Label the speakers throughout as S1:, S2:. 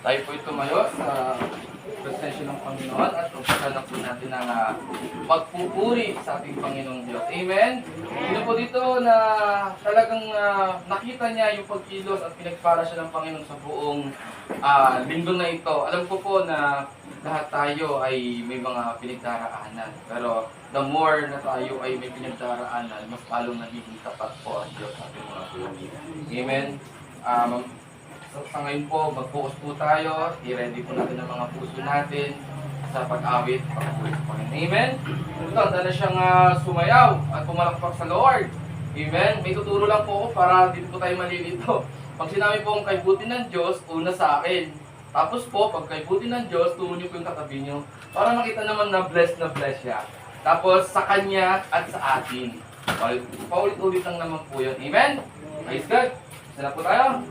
S1: Tayo po tumayo sa presensya ng Panginoon at umpisa po natin ang pagpupuri sa ating Panginoong Diyos. Amen? Sino po dito na talagang nakita niya yung pagkilos at pinagpala siya ng Panginoon sa buong linggo na ito? Alam ko po na lahat tayo ay may mga pinagdaraanan. Pero the more na tayo ay may pinagdaraanan, mas lalong nagiging tapat po ang Diyos sa ating mga buhay. Amen? Sa ngayon po, mag-focus po tayo. I-ready po natin ang mga puso natin sa pag-awit, pag-focus po. Amen? Ito, handa na siyang sumayaw at pumalakpak sa Lord. Amen? May tuturo lang po ako para dito po tayo malilito. Pag sinabi po ang kaibuti ng Diyos, una sa akin. Tapos po, pag kaibuti ng Diyos, turo niyo po yung katabi niyo para makita naman na bless siya. Tapos sa Kanya at sa atin. Paulit-ulit lang naman po yun. Amen? Praise God. Sana po tayo.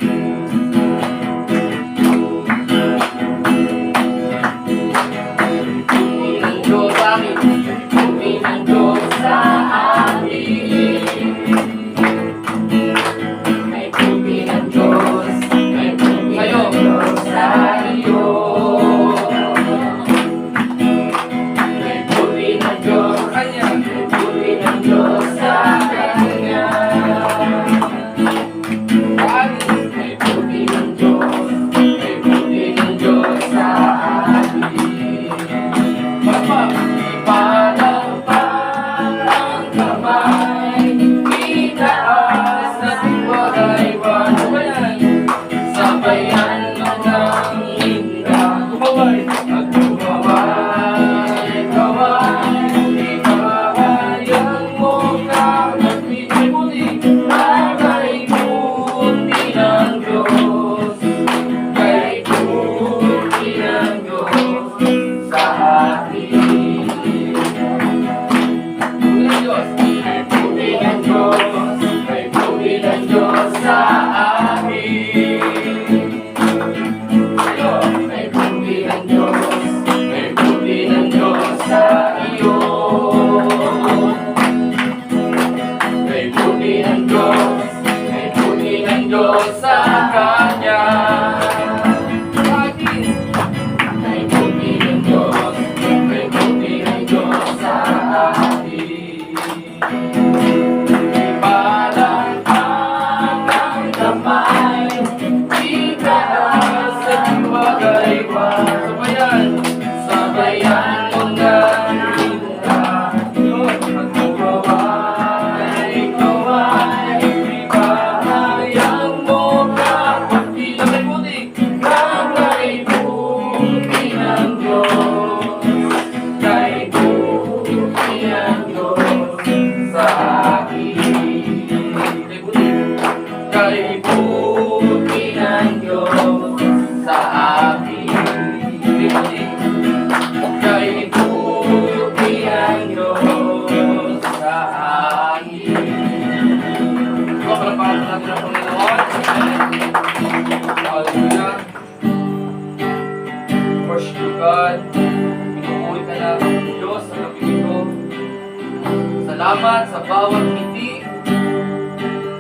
S1: Salamat sa bawat ngiti.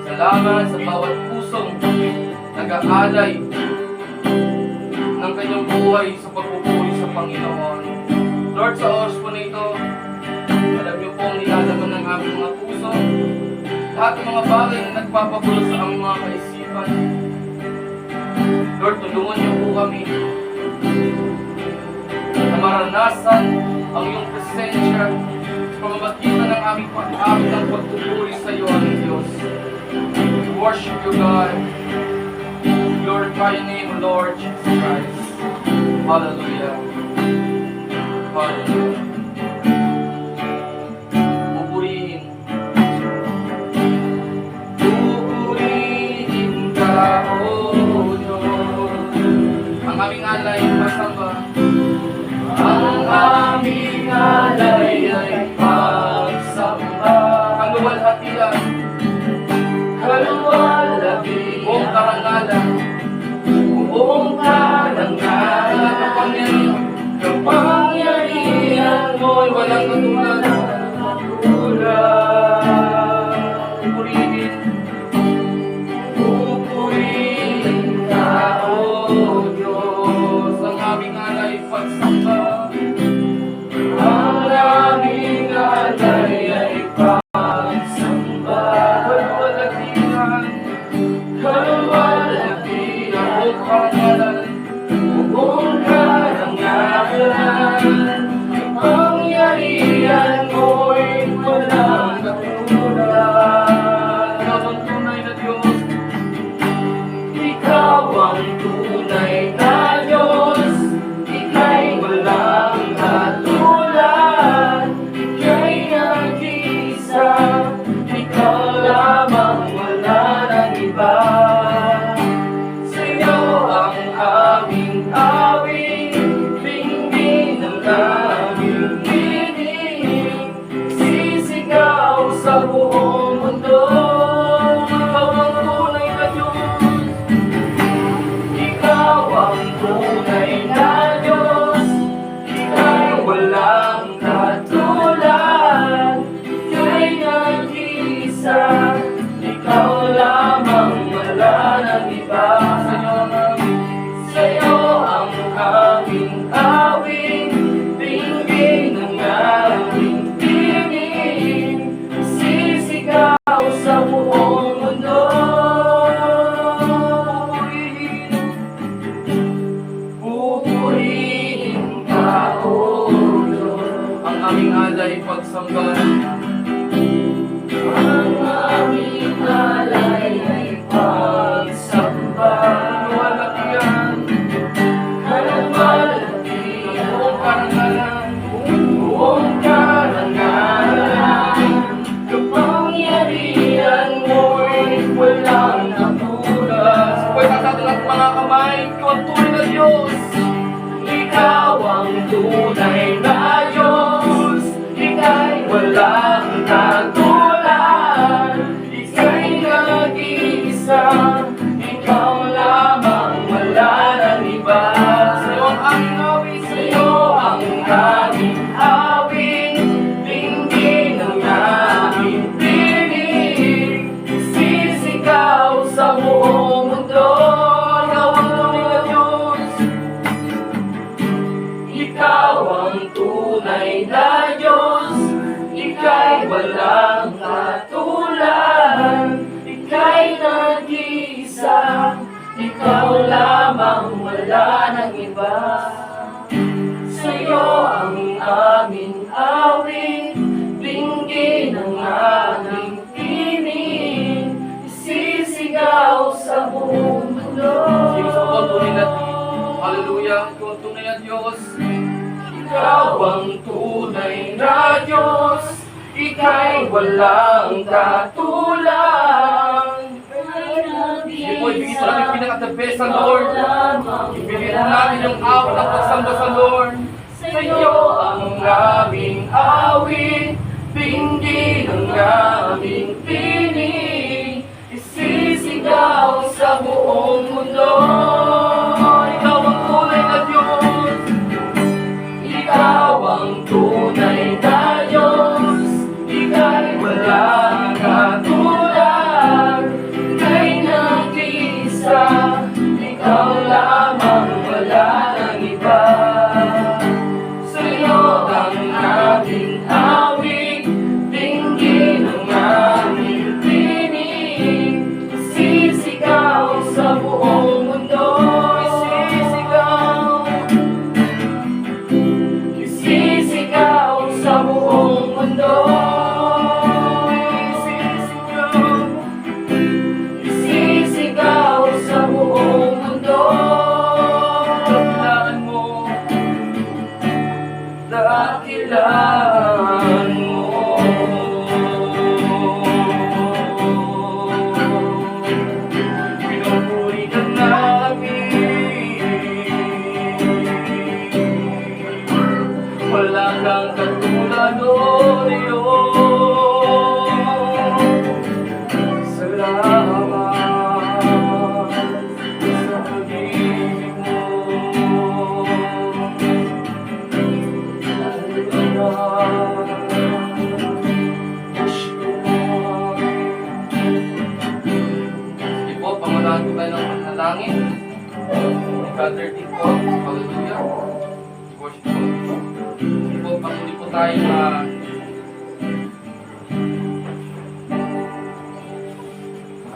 S1: Salamat sa bawat pusong nag-aalay ng kanyang buhay sa pagpupuri sa Panginoon. Lord, sa oras po na ito, alam niyo po ang nilalaman ng aming mga puso. Lahat ng mga bagay na nagpapagulo sa aming mga kaisipan. Lord, tulungan niyo po kami na maranasan ang iyong presensya pamamagitan ng aming pag-awit ng pagpupuri sa iyo, aming Diyos. Worship you, God. Glorify your name, Lord Jesus Christ. Hallelujah. Hallelujah. Pupurihin. Pupurihin ka, O Diyos. Ang aming alay, masamba. Ang aming alay ay pagsamba. Kaluwalhatian, kaluwalhatian, buong karangalan, buong karangalan, kapangyarihan karangalan, buong karangalan. Pangyarihan mo'y walang katulad. Ikaw ang tunay na Diyos. Ikaw ang tunay na Diyos. Ika'y walang katulad. Ika'y nag-iisa. Ikaw lamang, wala nang iba. Sa'yo ang aming awit, pinggin ng aming tinig. Sisigaw sa buong mundo. Ikaw ang tunay na Diyos. Ikaw ang tunay na Diyos. Ika'y walang katulad. Ika'y nag-iisa. Ikaw lamang, wala nang iba. Sa'yo ang aming awit, pinggin ng aming tinig. Sisigaw sa buong mundo. Pupurihin ka, O Diyos. Ang aming alay pagsamba. Ang aming alay ay pagsamba. Luwalatian, kaluwalati, buong karangalan, buong karangalan. Kapangyarihan mo'y walang katulad. Pwede natin ang mga kamay, ikaw ang tunay na Diyos. Ikaw ang tunay na Diyos. Ika'y walang katulad. Ika'y nag-iisa. Ikaw lamang, wala nang iba. Sa'yo ang aming awit, sa'yo ang aming awit, pinggin ng aming tinig. Sisigaw sa buong mundo. Ikaw ang tunay na Diyos. Ikaw ang tunay na Diyos. Ika'y walang katulad. Ika'y nag-iisa. Ikaw lamang, wala nang iba. Sa'yo ang aming awit, pinggin ng aming tinig. Isisigaw sa buong mundo. Ikaw ang tunay na Diyos. Hallelujah, ikaw ang tunay na Diyos. Ikaw ang tunay na Diyos. Ika'y walang katulad. Hindi po ibigay sa natin pinaka-the best sa Lord. Ibigay po natin yung awit ng pagsamba sa Lord. Sa iyo ang aming awit, pinggin ng aming tinig. Isisigaw sa buong mundo. Ikaw ang tunay na Diyos. Ikaw ang tunay na Diyos. Ika'y walang katulad. Ika'y nag-iisa. Ikaw lamang, wala nang iba. Sa'yo ang aming awit, pinggin ng aming tinig. Sisigaw sa buong mundo. Isisigaw sa buong mundo. Isisigaw sa buong mundo. Dakilaan mo, dakilaan mo. Pinupuri ka namin. Wala kang katulad, O Diyos. Salamat sa pag-ibig mo. Sige po, pangalahan ko tayo ng panalangin. Ika-13 po. Hallelujah. Worship po. Sige po, patuloy po tayo na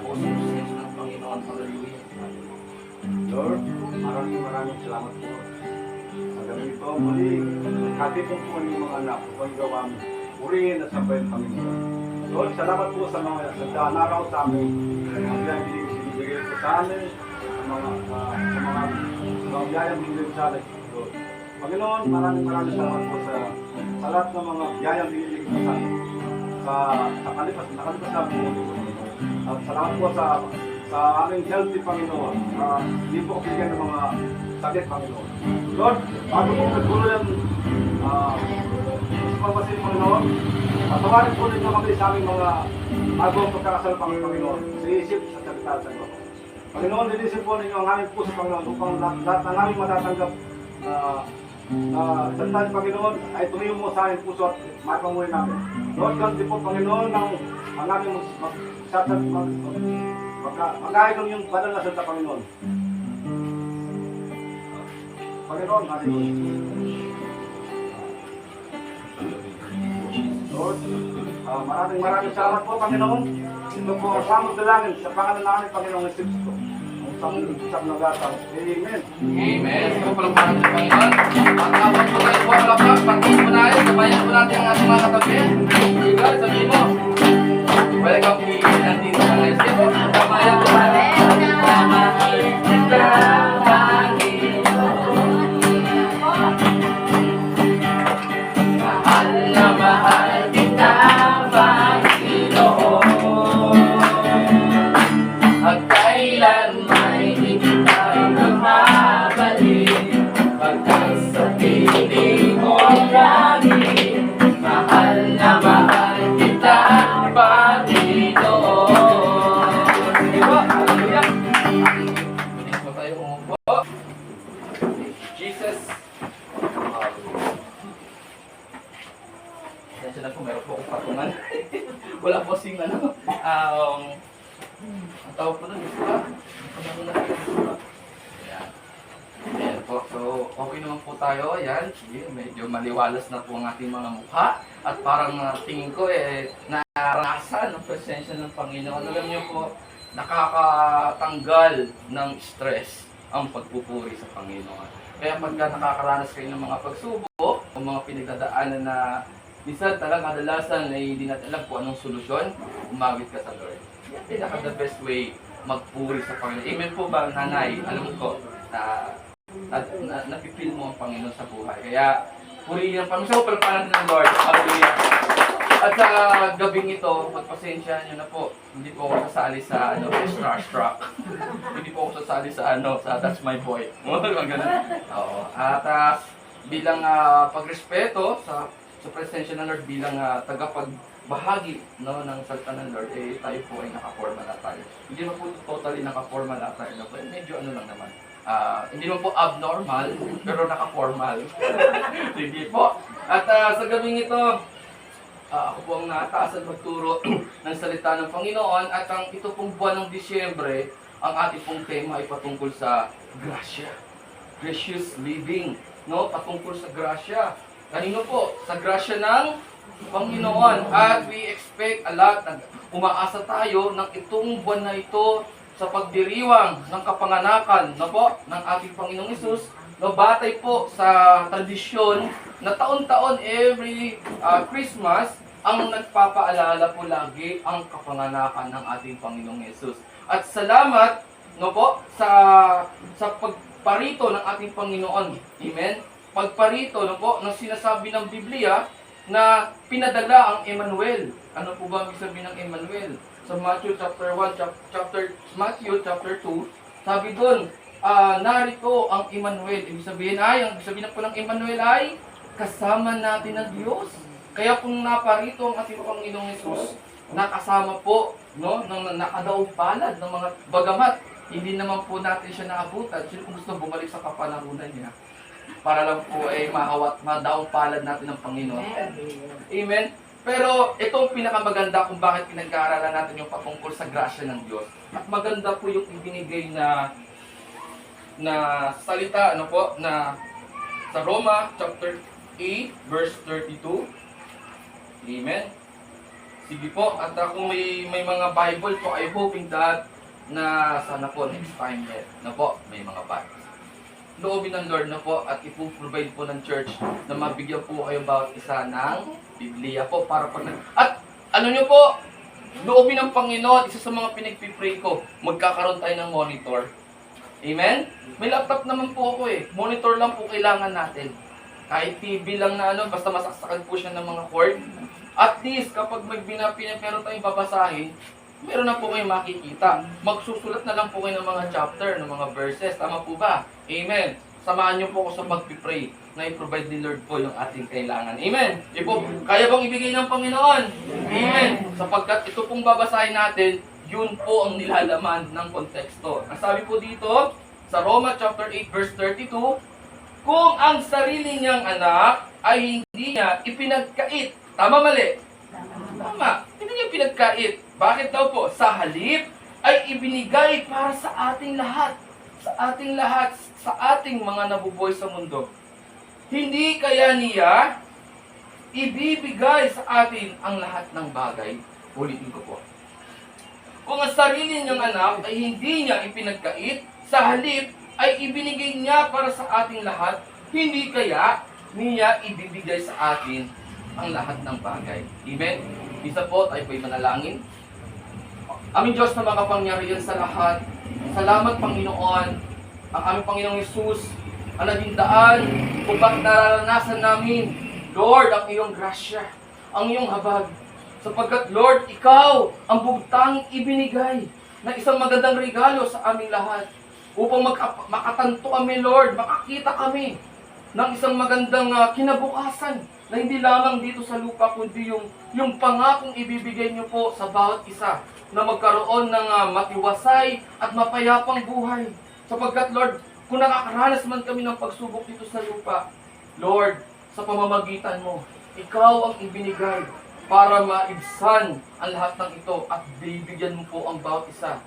S1: puso ng Panginoon. Hallelujah.
S2: Lord, maraming salamat po. Sa gabi ito, muli, katipong po ng mga anak ko ang gawang purihin at sabayin ng Panginoon. Lord, salamat po sa mga naraw sa amin. Ang binibigay po sa amin, sa mga biyayang binibigay sa amin. Lord, Panginoon, maraming salamat po sa lahat ng mga biyayang binibigay po sa amin. Sa kalipas na po. At salamat po sa aming healthy Panginoon. Hindi po bigyan ng mga sakit Panginoon. Lord, bago po nagtuloy ang pagpapasin Panginoon, patawarin po ninyo kami sa aming mga agong pagkakasal Panginoon. Sa isip, sa salita sa inyo. Panginoon, linisin po ninyo ang aming puso Panginoon upang lahat ng aming matatanggap salita ng Panginoon ay tumiyo mo sa aming puso at mapamuhin namin. Lord, ganti po Panginoon ang aming magkain yung banal na salita Panginoon. Panginoon, hallelujah. Lord, maraming salamat po Panginoon. Ito po ang samang dalangin sa pangalan namin Panginoong Jesus ko. Ang isang nagatang. Amen.
S1: Amen. Ito po lang parang sa Panginoon. At habang po kayo po ang lapak, pagkain po natin, sabayan po natin ang ating mga katabi. Ikaw, sabihin mo, welcome to nandito sa ngayon. Sige po, sabayan po natin. Mahal na mahal kita, Panginoon. At kailan may hindi tayo lumabalik, pagkat sa piling mo langit. Mahal na mahal kita, Panginoon. Sige po, hallelujah. Bilis mo tayo umupo. Jesus. Kasi na po, meron po akong patungan. Wala po sing ano. Ang tawag po nun, gusto ba? Ayan. Ayan po. So, okay naman po tayo. Ayan. Sige, medyo maliwalas na po ang ating mga mukha. At parang tingin ko naranasan ang presensya ng Panginoon. Alam niyo po, nakakatanggal ng stress ang pagpupuri sa Panginoon. Kaya pagka nakakaranas kayo ng mga pagsubok o mga pinagdadaanan na minsan talagang kadalasan ay hindi natin alam kung anong solusyon, umawit ka sa Lord. Yan pinaka the best way magpuri sa Panginoon. Amen po ba, nanay? Alam ko na napipil mo ang Panginoon sa buhay. Kaya purihin ang Panginoon. So, palparan natin ng Lord. Hallelujah. At sa gabing ito, magpasensya nyo na po. Hindi po ako sasali sa Starstruck. Hindi po ako sasali sa sa That's My Boy. Oo. At bilang pagrespeto sa presensya ng Lord, bilang tagapagbahagi ng salita ng Lord, tayo po ay nakaforma na tayo. Hindi naman po totally nakaforma na tayo. Medyo lang naman. Hindi naman po abnormal, pero naka-formal. Sige po. At sa gabing ito, ako po ang nataasan magturo ng salita ng Panginoon. At ito pong buwan ng Disyembre, ang ating pong tema ay patungkol sa grasya. Gracious living. No? Patungkol sa grasya. Kanino po? Sa grasya ng Panginoon. At we expect a lot. Umaasa tayo ng itong buwan na ito sa pagdiriwang ng kapanganakan ng ating Panginoong Hesus, batay po sa tradisyon na taon-taon every Christmas ang nagpapaalala po lagi ang kapanganakan ng ating Panginoong Hesus. At salamat sa pagparito ng ating Panginoon. Amen. Pagparito ng sinasabi ng Biblia na pinadala ang Emmanuel. Ano po ba ang sabihin ng Emmanuel? Sa Matthew chapter 1, Matthew chapter 2, sabi doon, narito ang Emmanuel. Ibig sabihin na po ng Emmanuel ay kasama natin ng Diyos. Kaya kung naparito ang ating Panginoong Hesus, nakasama po, nakadaong palad ng mga bagamat, hindi naman po natin siya naabutan. Sino kung gusto bumalik sa kapanahunan niya? Para lang po ay madaong palad natin ng Panginoon. Amen. Pero itong pinakamaganda kung bakit pinag-aaralan natin yung patungkol sa grasya ng Diyos. At maganda po yung ibinigay na salita na sa Roma chapter 8 verse 32. Amen. Sige po, at kung may mga Bible po, I hoping that na sana po next time na po may mga bata. Loobin ng Lord na po at ipoprovide po ng church na mabigyan po kayo bawat isa ng Biblia po para pag... At ano nyo po, loobin ng Panginoon, isa sa mga pinagpipray ko, magkakaroon tayo ng monitor. Amen? May laptop naman po ako eh. Monitor lang po kailangan natin. Kahit TV lang na ano, basta masaksakan po siya ng mga cord. At least, kapag meron tayong babasahin, meron na po kayong makikita. Magsusulat na lang po kayo ng mga chapter, ng mga verses. Tama po ba? Amen. Samahan niyo po ako sa pag-pray na i-provide ni Lord po yung ating kailangan. Amen. Kaya bang ibigay ng Panginoon? Amen. Sapagkat ito pong babasahin natin, yun po ang nilalaman ng konteksto. Ang sabi po dito, sa Roma chapter 8 verse 32, kung ang sarili niyang anak ay hindi niya ipinagkait. Tama mali? Tama. Hindi niya pinagkait. Bakit daw po? Sa halip ay ibinigay para sa ating lahat. Sa ating lahat, sa ating mga nabubuhay sa mundo. Hindi kaya niya ibibigay sa atin ang lahat ng bagay. Ulitin ko po. Kung ang sarili niyang anak ay hindi niya ipinagkait, sa halip ay ibinigay niya para sa ating lahat, hindi kaya niya ibibigay sa atin ang lahat ng bagay. Amen? Isa po, tayo po'y manalangin. Aming Diyos na makapangyarihan sa lahat, salamat Panginoon, ang aming Panginoong Yesus, ang naging daan kung bakit nararanasan namin, Lord, ang iyong grasya, ang iyong habag. Sapagkat Lord, ikaw ang bugtang ibinigay na isang magandang regalo sa aming lahat upang makatanto kami, Lord, makakita kami ng isang magandang kinabukasan na hindi lamang dito sa lupa, kundi yung pangakong ibibigay niyo po sa bawat isa na magkaroon ng matiwasay at mapayapang buhay. Sapagkat, Lord, kung nakakaranas man kami ng pagsubok dito sa lupa, Lord, sa pamamagitan mo, ikaw ang ibinigay para maibsan ang lahat ng ito at bibigyan mo po ang bawat isa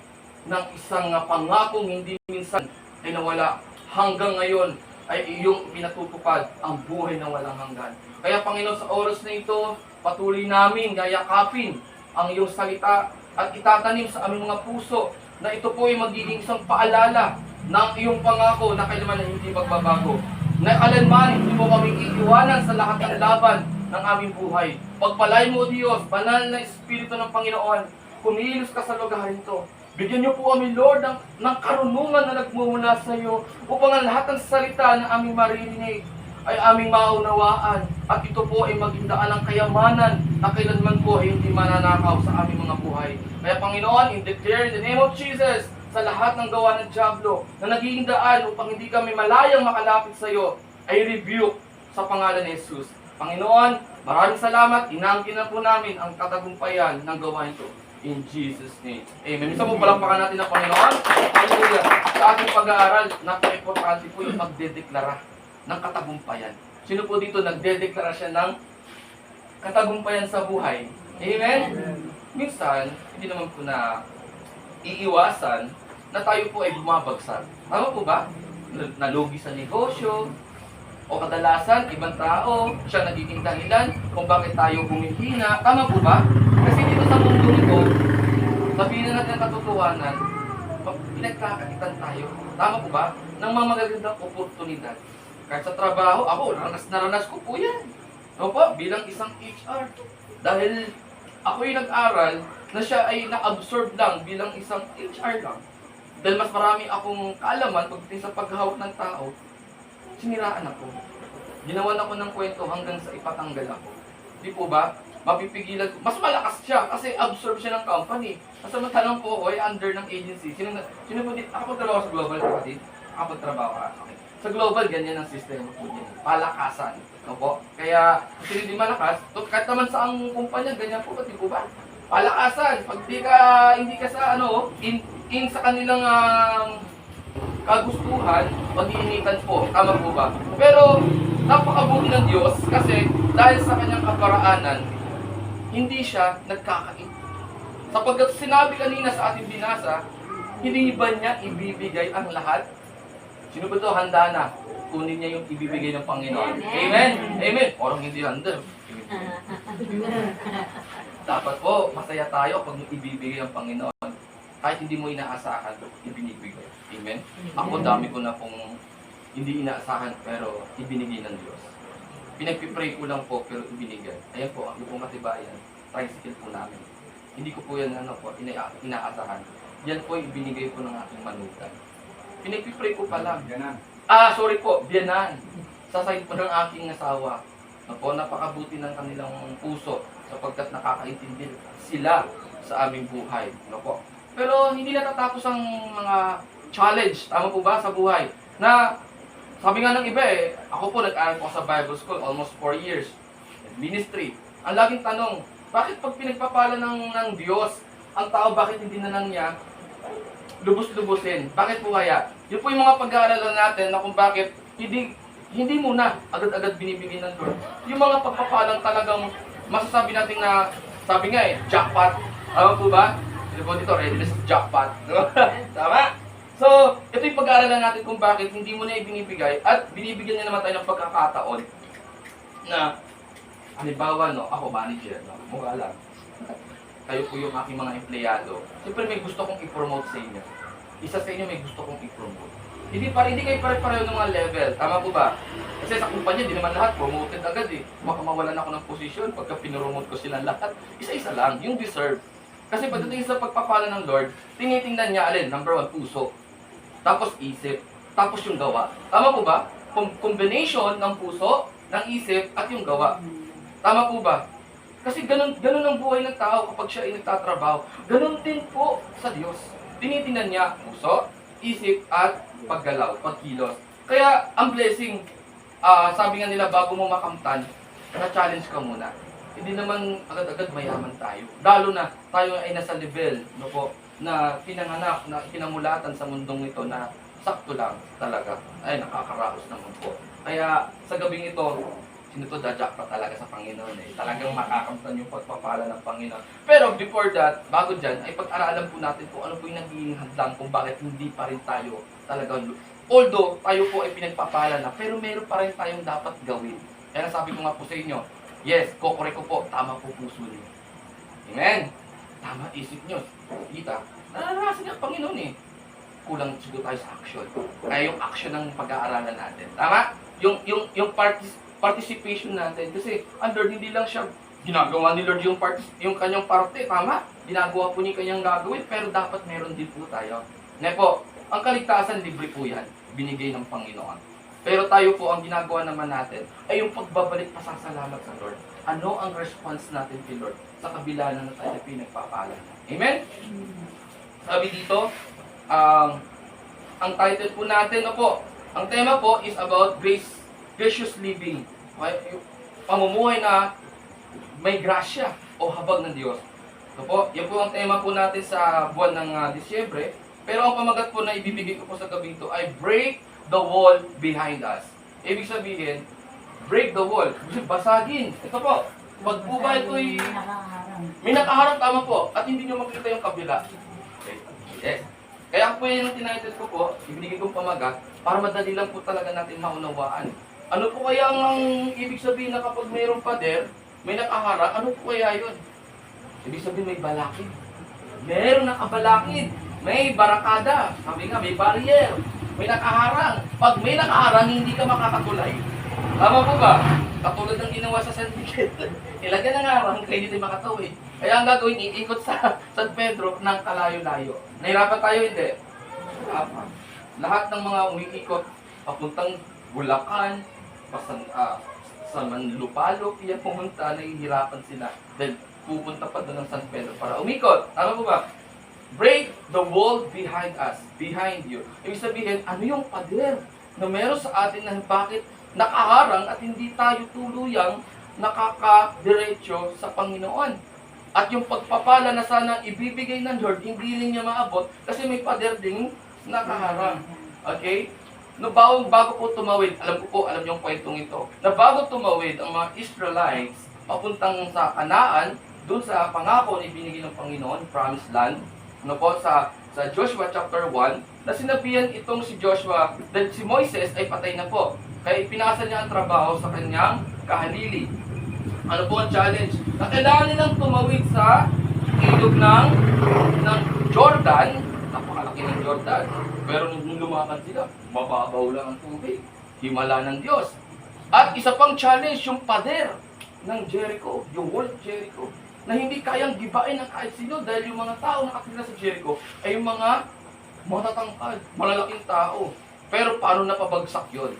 S1: ng isang pangakong hindi minsan ay nawala. Hanggang ngayon ay iyong pinatutupad ang buhay na walang hanggan. Kaya Panginoon, sa oras na ito, patuloy namin yayakapin ang iyong salita at itatanim sa aming mga puso na ito po ay magiging isang paalala ng iyong pangako na kailanman na hindi magbabago. Na kailanman hindi mo kami iiwanan sa lahat ng laban ng aming buhay. Pagpalay mo, Diyos, banal na Espiritu ng Panginoon, kumilos ka sa lugar ito. Bigyan niyo po kami, Lord, ng karunungan na nagmumula sa iyo upang ang lahat ng salita na aming maririnig ay aming maunawaan at ito po ay maging daan ng kayamanan na kailanman po ay hindi mananakaw sa aming mga buhay. Kaya Panginoon, in the name of Jesus, sa lahat ng gawa ng Diablo na nagiging daan upang hindi kami malayang makalapit sa iyo, ay rebuke sa pangalan ni Jesus. Panginoon, maraming salamat. Inangkin na po namin ang katagumpayan ng gawa ito. In Jesus' name. Amen. Minsan po palampakan natin ang Panginoon. Hallelujah. Sa ating pag-aaral, napaka-importante po yung magdedeklara ng katagumpayan. Sino po dito nagdedeklara siya ng katagumpayan sa buhay? Amen? Minsan, hindi naman po na iiwasan na tayo po ay bumabagsak. Tama po ba? Nalugi sa negosyo, o kadalasan, ibang tao, siya nagiging dahilan kung bakit tayo humihina. Tama po ba? Kasi dito sa mundo nito, sabihin na natin ang katotohanan, pinagkakaitan tayo. Tama po ba? Ng mga magagandang oportunidad. Kahit sa trabaho, ako, naranas ko po yan. No po, bilang isang HR. Dahil ako yung nag-aral na siya ay na-absorb lang bilang isang HR lang. Dahil mas marami akong kaalaman pagdating sa paghahawak ng tao, siniraan ako. Ginawan ako ng kwento hanggang sa ipatanggal ako. Di po ba? Mapipigilan ko. Mas malakas siya kasi absorb siya ng company. Samantalang po ako ay under ng agency. Sino po dito? Ako trabaho sa global kapatid. Ako trabaho ka. Okay. Sa global, ganyan ang sistema po din. Palakasan. No po? Kaya, kasi hindi malakas, kahit naman sa ang kumpanya, ganyan po. Di po ba? Palakasan. Pag hindi ka sa in sa kanilang kagustuhan, pag-iinitan po. Tama po ba? Pero, napakabuti ng Diyos kasi dahil sa kanyang kaparaanan, hindi siya nagkakait. Sapagkat sinabi kanina sa ating binasa, hindi ba niya ibibigay ang lahat? Sino ba ito? Handa na. Kunin niya yung ibibigay ng Panginoon. Amen? Amen? Parang hindi handa. Dapat po, masaya tayo pag ibibigay ang Panginoon. kahit hindi mo inaasahan, ibinibigay. Amen? Ako dami ko na pong hindi inaasahan pero ibinigay ng Diyos. Pinagpipray ko lang po pero ibinigay. Ayan po, ang pong katibayan, tricycle po namin. Hindi ko po yan inaasahan. Yan po ibinigay ko ng aking manutan. Pinagpipray ko pa lang.
S2: Ganan.
S1: Sorry po, biyanan. Sa side po ng aking asawa. Napakabuti ng kanilang puso sapagkat nakakaintindi sila sa aming buhay. Pero hindi natatapos ang mga challenge, tama po ba, sa buhay? Na, sabi nga ng iba ako po nag-aral po sa Bible School almost 4 years. Ministry. Ang laging tanong, bakit pag pinagpapala ng Diyos, ang tao bakit hindi na lang niya lubos-lubusin? Bakit po kaya? Yun po yung mga pag-aaralan natin na kung bakit hindi muna agad-agad binibigay ng Lord. Yung mga pagpapalang talagang masasabi natin na, sabi nga jackpot. Tama po ba? Ito po dito, readiness jackpot. Tama? So, ito yung pag-aaralan natin kung bakit hindi mo na ibinibigay at binibigyan niya naman tayo ng pagkakataon na, halimbawa, ako manager, mukha lang. Kayo po yung aking mga empleyado. Siyempre may gusto kong i-promote sa inyo. Isa sa inyo may gusto kong i-promote. Hindi kayo pare-pareho ng mga level. Tama po ba? Kasi sa kumpanya, di naman lahat promoted agad Baka mawalan ako ng posisyon pagka pinromote ko silang lahat. Isa-isa lang, yung deserve. Kasi pagdating sa pagpapala ng Lord, tinitingnan niya number 1, puso. Tapos isip. Tapos yung gawa. Tama po ba? Combination ng puso, ng isip, at yung gawa. Tama po ba? Kasi ganun ang buhay ng tao kapag siya ay nagtatrabaho. Ganun din po sa Diyos. Tinitingnan niya puso, isip, at paggalaw, pagkilos. Kaya, ang blessing, sabi nga nila, bago mo makamtan, na-challenge ka muna. Hindi naman agad-agad mayaman tayo. Lalo na, tayo ay nasa level, na pinanganak, na pinamulatan sa mundong ito na sakto lang talaga. Ay, nakakaraos naman po. Kaya, sa gabing ito, sino to, dadyak pa talaga sa Panginoon Talagang makakamtan yung pagpapala ng Panginoon. Pero before that, bago dyan, ay pag-aralan po natin kung ano po yung naging hadlang kung bakit hindi pa rin tayo talaga. Although, tayo po ay pinagpapala na, pero meron pa rin tayong dapat gawin. Kaya sabi ko nga po sa inyo, yes, kokore ko po, tama po puso niyo. Amen? Tama isip niyo. Kita, naranasan niya ang Panginoon Kulang siguro tayo sa action. Kaya yung action ng pag-aaralan natin. Tama? Yung participation natin. Kasi ang Lord, hindi lang siya ginagawa ni Lord yung kanyang parte, tama? Ginagawa po niya kanyang gagawin, pero dapat meron din po tayo. Po, ang kaligtasan, libre po yan. Binigay ng Panginoon. Pero tayo po, ang ginagawa naman natin, ay yung pagbabalik pasasalamat sa Lord. Ano ang response natin kay Lord sa kabila na tayo pinagpapala? Amen? Sabi dito, ang title po natin, ang tema po is about gracious living. Pamumuhay na may grasya o habag ng Diyos. Yan po ang tema po natin sa buwan ng Disyembre. Pero ang pamagat po na ibibigay ko po sa gabi ito ay break the wall behind us. Ibig sabihin, break the wall. Basagin. Ito po. Pag po ba ito'y may nakaharang, tama po. At hindi nyo makita yung kabila. Okay. Yes. Kaya po yan yung tinitle ko po, ibinigay kong pamagat, para madali lang po talaga natin maunawaan. Ano po kaya ang ibig sabihin na kapag mayroong pader, may nakaharang, ano po kaya yun? Ibig sabihin may balakid. Meron nakabalakid. May barakada. Sabi nga, may barrier. May nakaharang. Pag may nakaharang, hindi ka makakatulay. Tama po ba? Katulad ng ginawa sa San Miguel. Ilagyan ng harang, kaya hindi tayo makatawid. Kaya ang gagawin, iikot sa San Pedro ng kalayo-layo. Nahirapan tayo, hindi. Lahat ng mga umiikot, papuntang Bulacan, sa Manlupalop, yan pumunta, nahihirapan sila. Dahil pupunta pa doon ng San Pedro para umikot. Tama po ba? Break the wall behind us, behind you. Ibig sabihin, ano yung pader na meron sa atin na bakit nakaharang at hindi tayo tuluyang nakakadiretso sa Panginoon. At yung pagpapala na sana ibibigay ng Lord, hindi rin niya maabot kasi may pader ding nakaharang. Okay? No, bago po tumawid, alam niyo yung kwentong ito, na bago tumawid ang mga Israelites papuntang sa Kanaan, doon sa pangako na ibinigay ng Panginoon, promised land, sa Joshua chapter 1, na sinabihan itong si Joshua, dahil si Moises ay patay na po. Kaya ipinasa niya ang trabaho sa kanyang kahalili. Ano po ang challenge? Na kailangan nilang tumawid sa ilog ng Jordan, napakalaki ng Jordan. Pero nung lumakad sila, mababaw lang ang tubig. Himala ng Diyos. At isa pang challenge, yung pader ng Jericho, yung wall of Jericho, na hindi kayang gibain ng kahit sino dahil yung mga tao na nakatira sa Jericho ay yung mga matatangkad, malalaking tao. Pero paano napabagsak yun?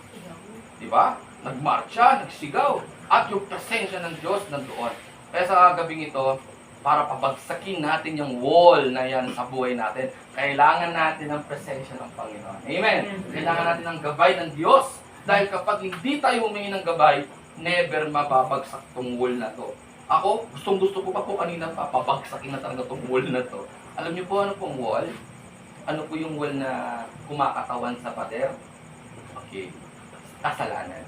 S1: Diba? Nagmarcha, nagsigaw, at yung presensya ng Diyos nandoon. Kaya sa gabing ito, para pabagsakin natin yung wall na yan sa buhay natin, kailangan natin ng presensya ng Panginoon. Amen? Kailangan natin ng gabay ng Diyos. Dahil kapag hindi tayo humingi ng gabay, never mababagsak tong wall na to. Ako, gustong-gusto ko pa po kanina pa, pabagsakin na talaga tong wall na to. Alam niyo po ano pong wall? Ano po yung wall na kumakatawan sa pader? Okay. Kasalanan.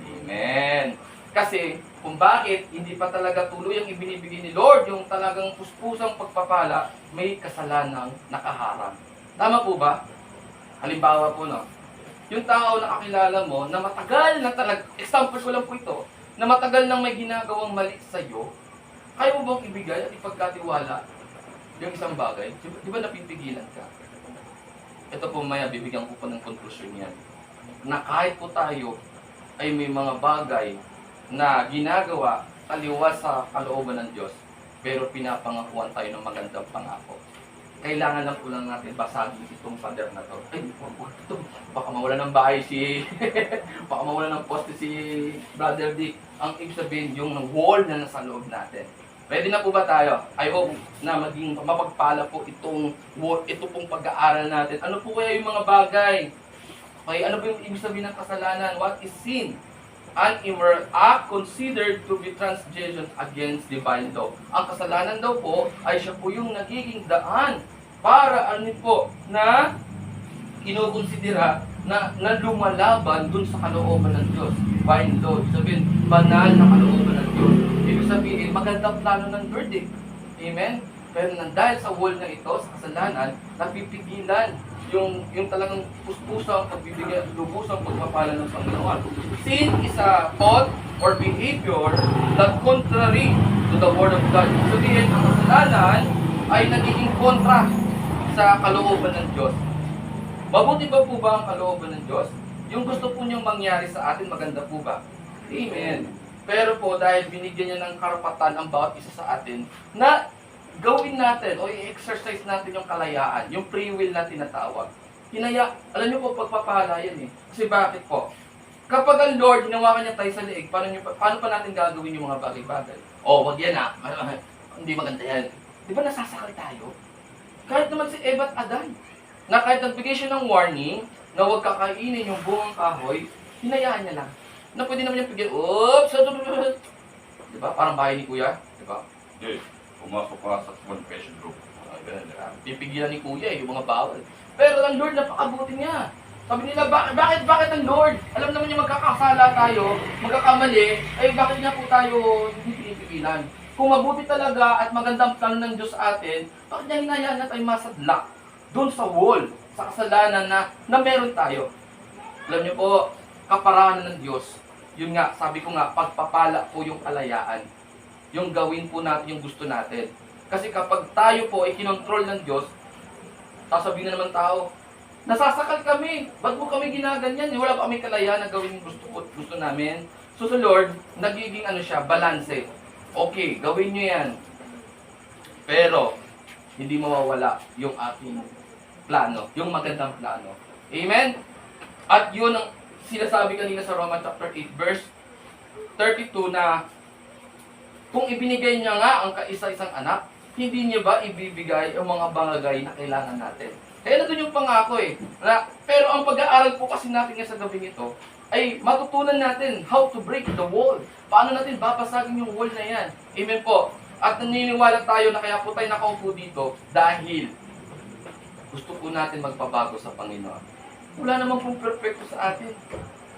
S1: Amen. Kasi kung bakit hindi pa talaga tuloy ang ibinibigay ni Lord, yung talagang puspusang pagpapala, may kasalanang nakaharang. Tama po ba? Halimbawa po, no? Yung tao na kakilala mo, na matagal na talaga, example ko lang po ito, na matagal nang may ginagawang mali sa iyo, kaya mo bang ibigay at ipagkatiwala yung isang bagay? Di ba napipigilan ka? Ito po maya, bibigyan ko po ng konklusyon yan. Na kahit po tayo ay may mga bagay na ginagawa taliwas sa kalooban ng Diyos, pero pinapangakuan tayo ng magandang pangako. Kailangan lang po lang natin basagin itong pader na to. Ay, ito, baka mawala ng bahay si baka mawala ng poste si Brother Dick. Ang ibig sabihin yung wall na nasa loob natin. Ready na po ba tayo? I hope na maging mapagpala po ito pong pag-aaral natin. Ano po kaya yung mga bagay? Okay, ano ba yung ibig sabihin ng kasalanan? What is sin? An immoral act considered to be transgression against divine law. Ang kasalanan daw po ay siya po yung nagiging daan para ano po na kinukonsidera na lumalaban dun sa kalooban ng Diyos. Divine law. Ibig sabihin, banal na kalooban ng Diyos. Ibig sabihin, magandang plano ng Lord eh. Amen? Pero dahil sa wall na ito, sa kasalanan, napipigilan yung talagang puspusang pagbibigay at lubusang pagpapala ng Panginoon. Sin is a thought or behavior that contrary to the Word of God. Sabihin, ang kasalanan ay nagiging kontra sa kalooban ng Diyos. Mabuti ba po ba ang kalooban ng Diyos? Yung gusto po niyang mangyari sa atin, maganda po ba? Amen. Pero po, dahil binigyan niya ng karapatan ang bawat isa sa atin, na gawin natin o i-exercise natin yung kalayaan, yung free will na tinatawag. Alam niyo po, pagpapala yan eh. Kasi bakit po? Kapag ang Lord, hinawakan niya tayo sa leeg, paano pa natin gagawin yung mga bagay-bagay? Wag yan ah. Hindi maganda yan. Di ba nasasakal tayo? Kahit naman si Eva at Adan, na kahit nagbigay siya ng warning, na huwag kakainin yung bungang kahoy, hinayaan niya lang. Na pwede naman yung pigil, oops! Di ba? Parang bahay ni Kuya. Di ba? Pumasok ka sa confession room. Pipigilan ni Kuya yung mga bawal. Pero ang Lord, napakabuti niya. Sabi nila, bakit ang Lord? Alam naman niya magkakasala tayo, magkakamali, ay bakit niya po tayo hindi pinipigilan? Kung mabuti talaga at magandang plano ng Diyos sa atin, bakit niya hinayaan na tayo masadlak doon sa wall, sa kasalanan na meron tayo? Alam niyo po, kaparanan ng Diyos, yun nga, sabi ko nga, pagpapala po yung kalayaan. Yung gawin po natin yung gusto natin. Kasi kapag tayo po ay kinontrol ng Diyos, sasabihin na naman tao, nasasakal kami, ba't mo kami ginaganyan? Wala pa kami kalayaan na gawin yung gusto namin. So sa Lord, nagiging balanse. Okay, gawin nyo yan. Pero, hindi mawawala yung aking plano, yung magandang plano. Amen? At yun ang sinasabi kanina sa Romans chapter 8, verse 32 na kung ibinigay niya nga ang kaisa-isang anak, hindi niya ba ibibigay ang mga bagay na kailangan natin? Kaya na doon yung pangako eh. Pero ang pag-aaral po kasi natin sa gabing ito, ay matutunan natin how to break the wall. Paano natin babasagin yung wall na yan? Amen po. At naniniwala tayo na kaya po tayo nakaupo dito dahil gusto po natin magpabago sa Panginoon. Wala naman pong perfecto sa atin.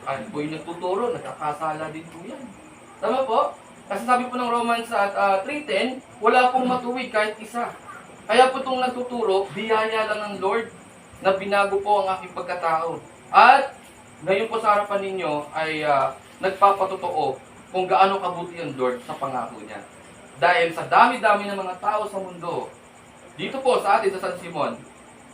S1: Kahit po yung nagtuturo, nagkakasala din po yan. Tama po? Kasi sabi po ng Romans 3:10, wala pong matuwid kahit isa. Kaya po itong nagtuturo, biyaya lang ng Lord na binago po ang aking pagkatao. At ngayon po sa harapan ninyo ay nagpapatotoo kung gaano kabuti ang Lord sa pangako niya. Dahil sa dami-dami ng mga tao sa mundo, Dito po sa atin sa San Simon,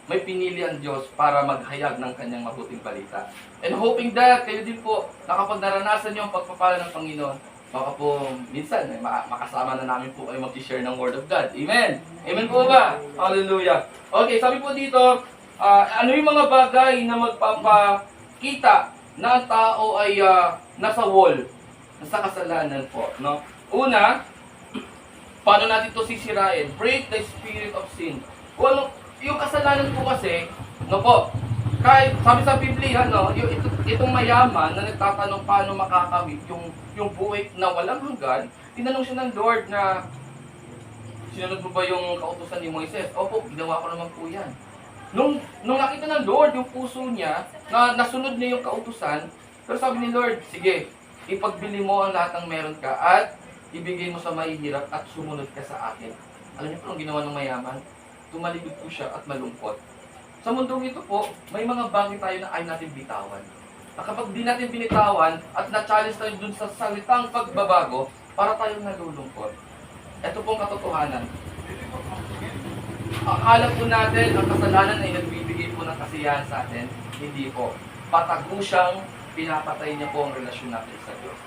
S1: may pinili ang Diyos para maghayag ng kanyang mabuting balita. And hoping that kayo din po, na kapag naranasan niyo ang pagpapala ng Panginoon, baka po minsan makasama na namin po kayo mag-share ng Word of God. Amen! Amen po ba? Hallelujah! Okay, sabi po dito, ano yung mga bagay na magpapakita na ang tao ay nasa wall, nasa kasalanan po. No? Una, paano natin ito sisirain? Break the spirit of sin. Kung yung kasalanan po kasi, no po, kahit sabi sa Biblia, no, itong mayaman na nagtatanong paano makakamit yung buhay na walang hanggan, tinanong siya ng Lord na, sinunod mo ba yung kautusan ni Moises? Opo, ginawa ko naman po yan. Nung nakita ng Lord yung puso niya, na nasunod niya yung kautusan, pero sabi ni Lord, sige, ipagbili mo ang lahat ng meron ka at ibigay mo sa mahihirap at sumunod ka sa akin. Alam niyo po ang ginawa ng mayaman? Tumalikod po siya at malungkot. Sa mundong ito po, may mga bagay tayo na ayaw natin bitawan. Na kapag di natin binitawan at na-challenge tayo dun sa salitang pagbabago, para tayong nalulungkot. Ito pong katotohanan. Akala po natin ang kasalanan ay nagbibigay po ng kasiyahan sa atin. Hindi po. Patago siyang pinapatay niya po ang relasyon natin sa Diyos.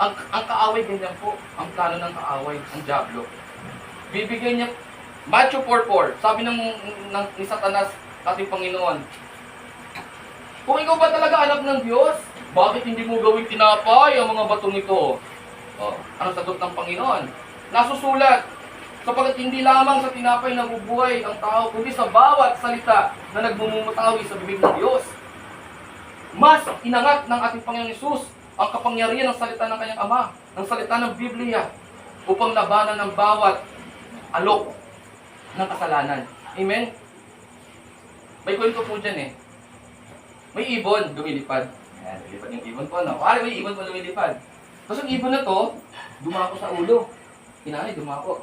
S1: Ang kaaway ganyan po. Ang plano ng kaaway, ang diablo. Bibigyan niya, Matthew 4:4, sabi ni Satanas, ating Panginoon, kung ikaw ba talaga anak ng Diyos, bakit hindi mo gawing tinapay ang mga batong ito? Ano sagot ng Panginoon? Nasusulat, sapagkat hindi lamang sa tinapay nabubuhay ang tao, kundi sa bawat salita na nagmumutawi sa bibig ng Diyos. Mas inangat ng ating Panginoon Hesus ang kapangyarihan ng salita ng kanyang Ama, ng salita ng Biblia, upang labanan ng bawat alok ng kasalanan. Amen? May kwento po dyan eh. May ibon, lumilipad. Ayan, lumilipad yung ibon po, no? Pare, may ibon po lumilipad. Tapos yung ibon na to, dumako sa ulo. Inanay, dumako.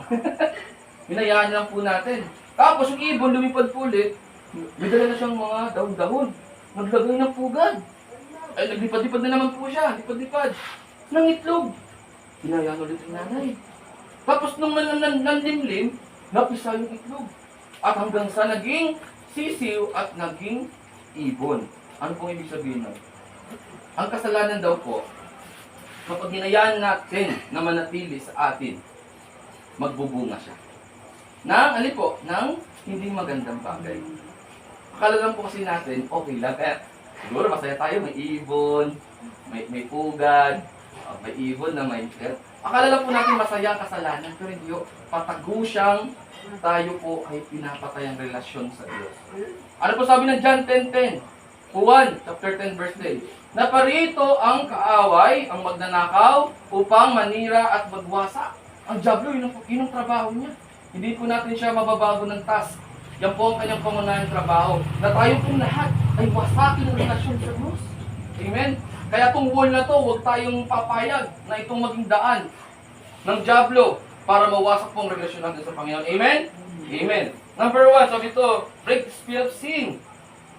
S1: Hinayaan lang po natin. Tapos yung ibon, lumipad po ulit. May dala na siyang mga dahon-dahon. Naglagay ng pugad. Ay, naglipad-lipad na naman po siya. Lipad-lipad. Nang itlog. Hinayaan ulit yung nanay. Tapos nung nanlimlim, napisa yung itlog. At hanggang sa naging sisiw at naging ibon. Ano pong ibig sabihin nun? Ang kasalanan daw po, kapag hinayaan natin na manatili sa atin, magbubunga siya. Alin po? Nang hindi magandang bagay. Akala lang po kasi natin, okay lang. Siguro masaya tayo, may ibon, may pugad, may ibon na may... Akala lang po natin masaya ang kasalanan, pero hindi po. Patago siyang tayo po ay pinapatay ang relasyon sa Diyos. Ano po sabi ng John 10:10? Juan, chapter 10, verse 10. Naparito ang kaaway, ang magnanakaw, upang manira at magwasa. Ang diablo, yun ang trabaho niya. Hindi po natin siya mababago ng task. Yan po ang kanyang pangunahing trabaho. Na tayo pong lahat ay wasakin ang relasyon sa Diyos. Amen? Kaya itong wall na to, huwag tayong papayag na itong maging daan ng diablo para mawasak po ang relasyon natin sa Panginoon. Amen? Amen. Number 1, sabi ito, break the spirit of sin.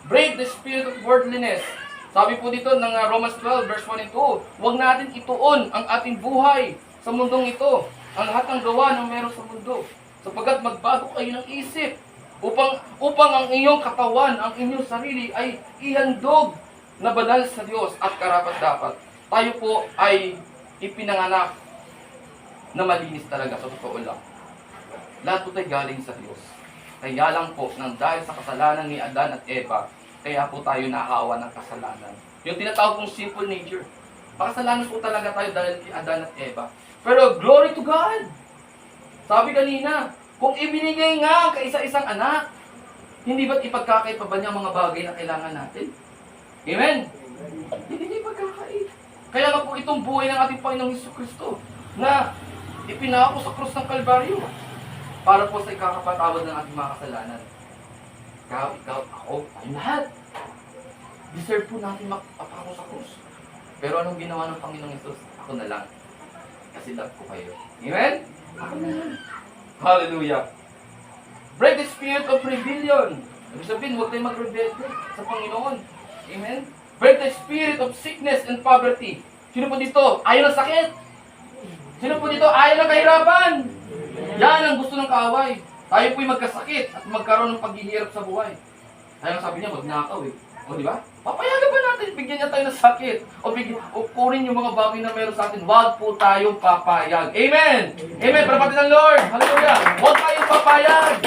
S1: Break the spirit of worldliness. Sabi po dito ng Romans 12, verse 1 and 2, huwag natin ituon ang ating buhay sa mundong ito, ang lahat ng gawa ng meron sa mundo, sapagkat magbago kayo ng isip, upang ang inyong katawan, ang inyong sarili ay ihandog na banal sa Diyos at karapat-dapat. Tayo po ay ipinanganak na malinis talaga sa totoo lang. Lahat po tayo galing sa Diyos. Kaya lang po, nang dahil sa kasalanan ni Adan at Eva, kaya po tayo naawa ng kasalanan. Yung tinatawag kong simple nature. Makasalanan po talaga tayo dahil kay Adan at Eva. Pero glory to God! Sabi kanina, kung ibinigay nga ang kaisa-isang anak, hindi ba't ipagkakait pa ba niya mga bagay na kailangan natin? Amen? Hindi niya ipagkakait. Kaya nga po itong buhay ng ating Panginoong Jesucristo na ipinako sa krus ng Kalbaryo para po sa ikakapatawad ng ating mga kasalanan. Ikaw, ako, tayo lahat. Deserve po natin makapako sa krus. Pero anong ginawa ng Panginoong Jesus? Ako na lang. Kasi love ko kayo. Amen? Ako na lang. Hallelujah. Break the spirit of rebellion. Ibig sabihin, huwag tayo mag-rebelde sa Panginoon. Amen? Break the spirit of sickness and poverty. Sino po dito? Ayaw ng sakit. Sino po dito? Ayaw ng kahirapan. Yan ang gusto ng kaaway. Tayo po'y magkasakit at magkaroon ng paghihirap sa buhay. Kaya nga sabi niya, magnakaw eh. O di ba? Papayagan ba natin, bigyan niya tayo ng sakit? O kunin yung mga bagay na meron sa atin. Huwag po tayong papayag. Amen! Amen! Parapati ng Lord! Hallelujah! Huwag tayong papayag!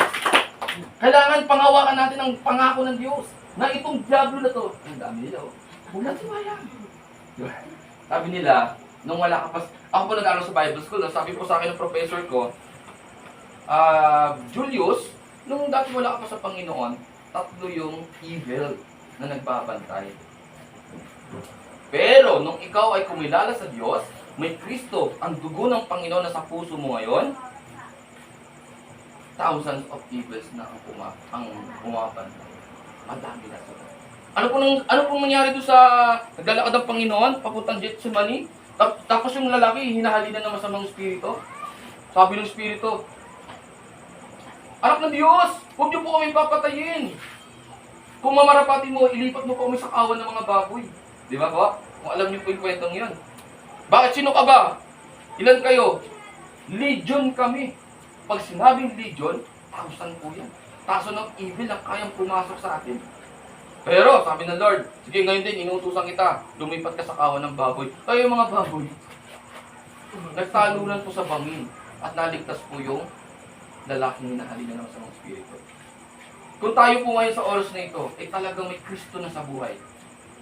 S1: Kailangan pangawakan natin ang pangako ng Diyos na itong diablo na to, ang dami nila, huwag natin mayag. Diba? Sabi nila, nung wala ka pa, ako po nag-aaral sa Bible School, sabi po sa akin ng professor ko, Julius, nung dati wala ka pa sa Panginoon, 3 yung evil na nagbabantay. Pero, nung ikaw ay kumilala sa Diyos, may Kristo, ang dugo ng Panginoon na sa puso mo ngayon, thousands of evils na ang bumabantay. Madami na sila. Ano pong nangyari doon sa naglalakad ng Panginoon, papuntang Gethsemane? Tapos yung lalaki, hinahalinan ng masamang espiritu. Sabi ng espiritu, anak ng Diyos, huwag niyo po kami papatayin. Kung mamarapati mo, ilipat mo po kami sa kawan ng mga baboy. Di ba po? Kung alam niyo po yung kwentong yun. Bakit sino ka ba? Ilan kayo? Legion kami. Pag sinabing legion, 1,000 po yan. Taso ng evil na kayang pumasok sa atin. Pero, sabi ng Lord, sige ngayon din, inutusan kita. Lumipat ka sa kawan ng baboy. Kayo mga baboy, nagtalunan po sa bangin. At naligtas po yung lalaking hinahalina ng masamang espiritu. Kung tayo po ngayon sa oras na ito, ay talagang may Kristo na sa buhay.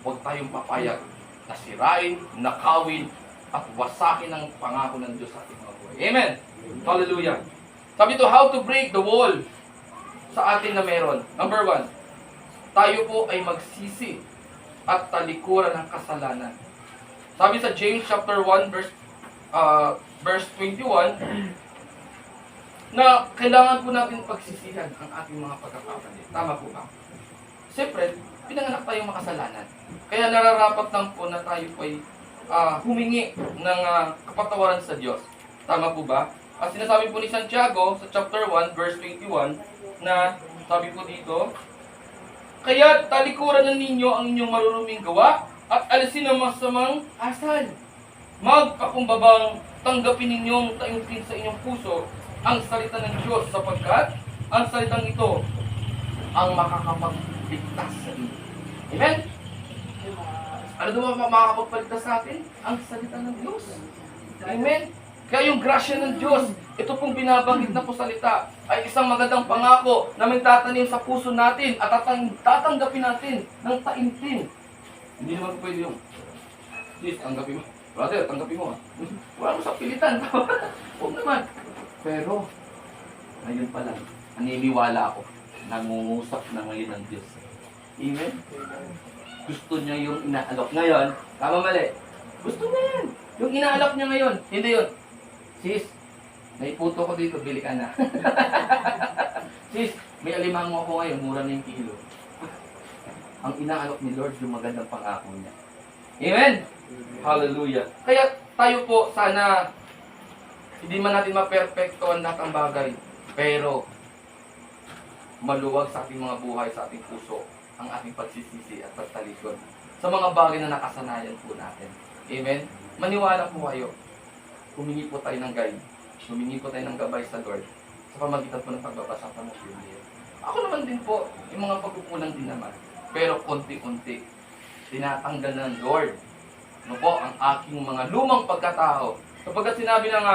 S1: Huwag tayong papayag na sirain, nakawin, at wasakin ang pangako ng Diyos sa ating mga buhay. Amen! Hallelujah! Sabi ito, how to break the wall sa atin na meron. Number 1, tayo po ay magsisi at talikuran ng kasalanan. Sabi sa James chapter 1 verse 21, na kailangan po natin pagsisihan ang ating mga pagkakamali. Tama po ba? Siyempre, pinanganak tayong makasalanan. Kaya nararapat lang po na tayo po ay humingi ng kapatawaran sa Diyos. Tama po ba? At sinasabi po ni Santiago sa chapter 1 verse 21 na sabi po dito, kaya talikuran na ninyo ang inyong maruruming gawa at alisin ang masamang asal. Magpakumbabang tanggapin ninyong taimtim sa inyong puso ang salita ng Diyos sapagkat ang salitang ito ang makakapagligtas sa inyo. Amen? Ano daw makakapagpaligtas sa atin? Ang salita ng Diyos. Amen? Kaya yung grasya ng Diyos, ito pong binabanggit na po salita, ay isang magandang pangako na may tatanim sa puso natin at tatanggapin natin ng taimtim. Hindi naman pwede yung, please, tanggapin mo. Brother, tanggapin mo. Wala mo sa pilitan. Huwag naman. Pero, ngayon pa lang, naniniwala ako, nangungusap na ngayon ng Diyos. Amen? Gusto niya yung inaalok. Ngayon, tama mali. Gusto niya yan. Yung inaalok niya ngayon, hindi yun. Sis, may puto ko dito, bili ka na. Sis, may alimango ako ngayon, mura na yung kilo. Ang inaalok ni Lord, yung magandang pangako niya. Amen? Hallelujah. Kaya tayo po, sana, hindi man natin maperfectoan lahat ang bagay, pero maluwag sa ating mga buhay, sa ating puso, ang ating pagsisisi at pagtalikod sa mga bagay na nakasanayan po natin. Amen? Maniwala po kayo. Humingi po tayo ng guide. Humingi po tayo ng gabay sa Lord sa pamagitan po ng pagbabasa ng Biblia. Ako naman din po, yung mga pagkukulang din naman. Pero konti-unti, tinatanggal ng Lord ang aking mga lumang pagkatao. Kapag sinabi ng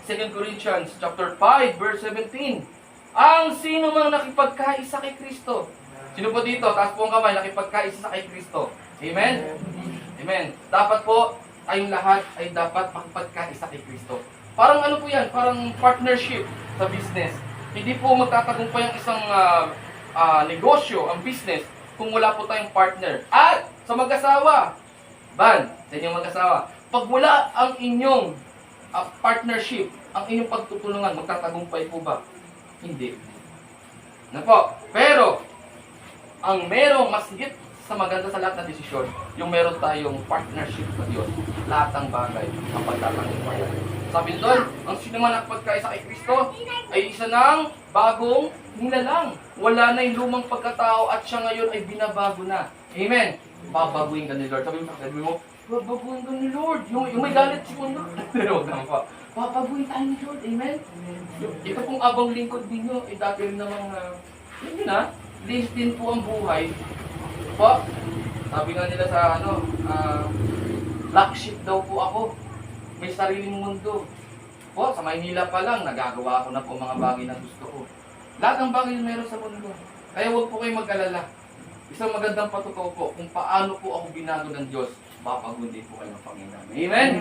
S1: 2 Corinthians chapter 5 verse 17, ang sino mang nakipagkaisa kay Kristo. Sino po dito? Taas po ang kamay, nakipagkaisa kay Kristo. Amen? Amen. Dapat po, tayong lahat ay dapat makipagkaisa kay Kristo. Parang ano po yan? Parang partnership sa business. Hindi po magtatagumpay ang isang negosyo, ang business, kung wala po tayong partner. At sa mag-asawa, sa inyong mag-asawa, pag wala ang inyong partnership, ang inyong pagtutulungan, magtatagumpay po ba? Hindi. Na po. Pero, ang merong mas higit sa maganda sa lahat ng desisyon, yung meron tayong partnership sa Diyos. Lahat ng bagay ang pagtatagumpayan. Sabi doon, ang sino man nakapagkaisa kay Kristo ay isa ng bagong nilalang. Wala na yung lumang pagkatao at siya ngayon ay binabago na. Amen. Babaguhin ka ni Lord. Sabi mo, babaguhin ka ni Lord. Yung may galit si Lord. Pero huwag naman pa. papabuhay tayo ni Lord. Amen? Ito pong abang lingkod ninyo, dati rin namang, yun na, linis din po ang buhay. Po, sabi nga nila sa black sheep daw po ako. May sariling mundo. Po, sa Maynila pa lang, nagagawa ko na po mga bagay na gusto ko. Lahat ng bagay na meron sa mundo. Kaya huwag po kayong mag-alala. Isang magandang patukaw po kung paano po ako binago ng Diyos, mapagundi po kayo ng Panginoon. Amen?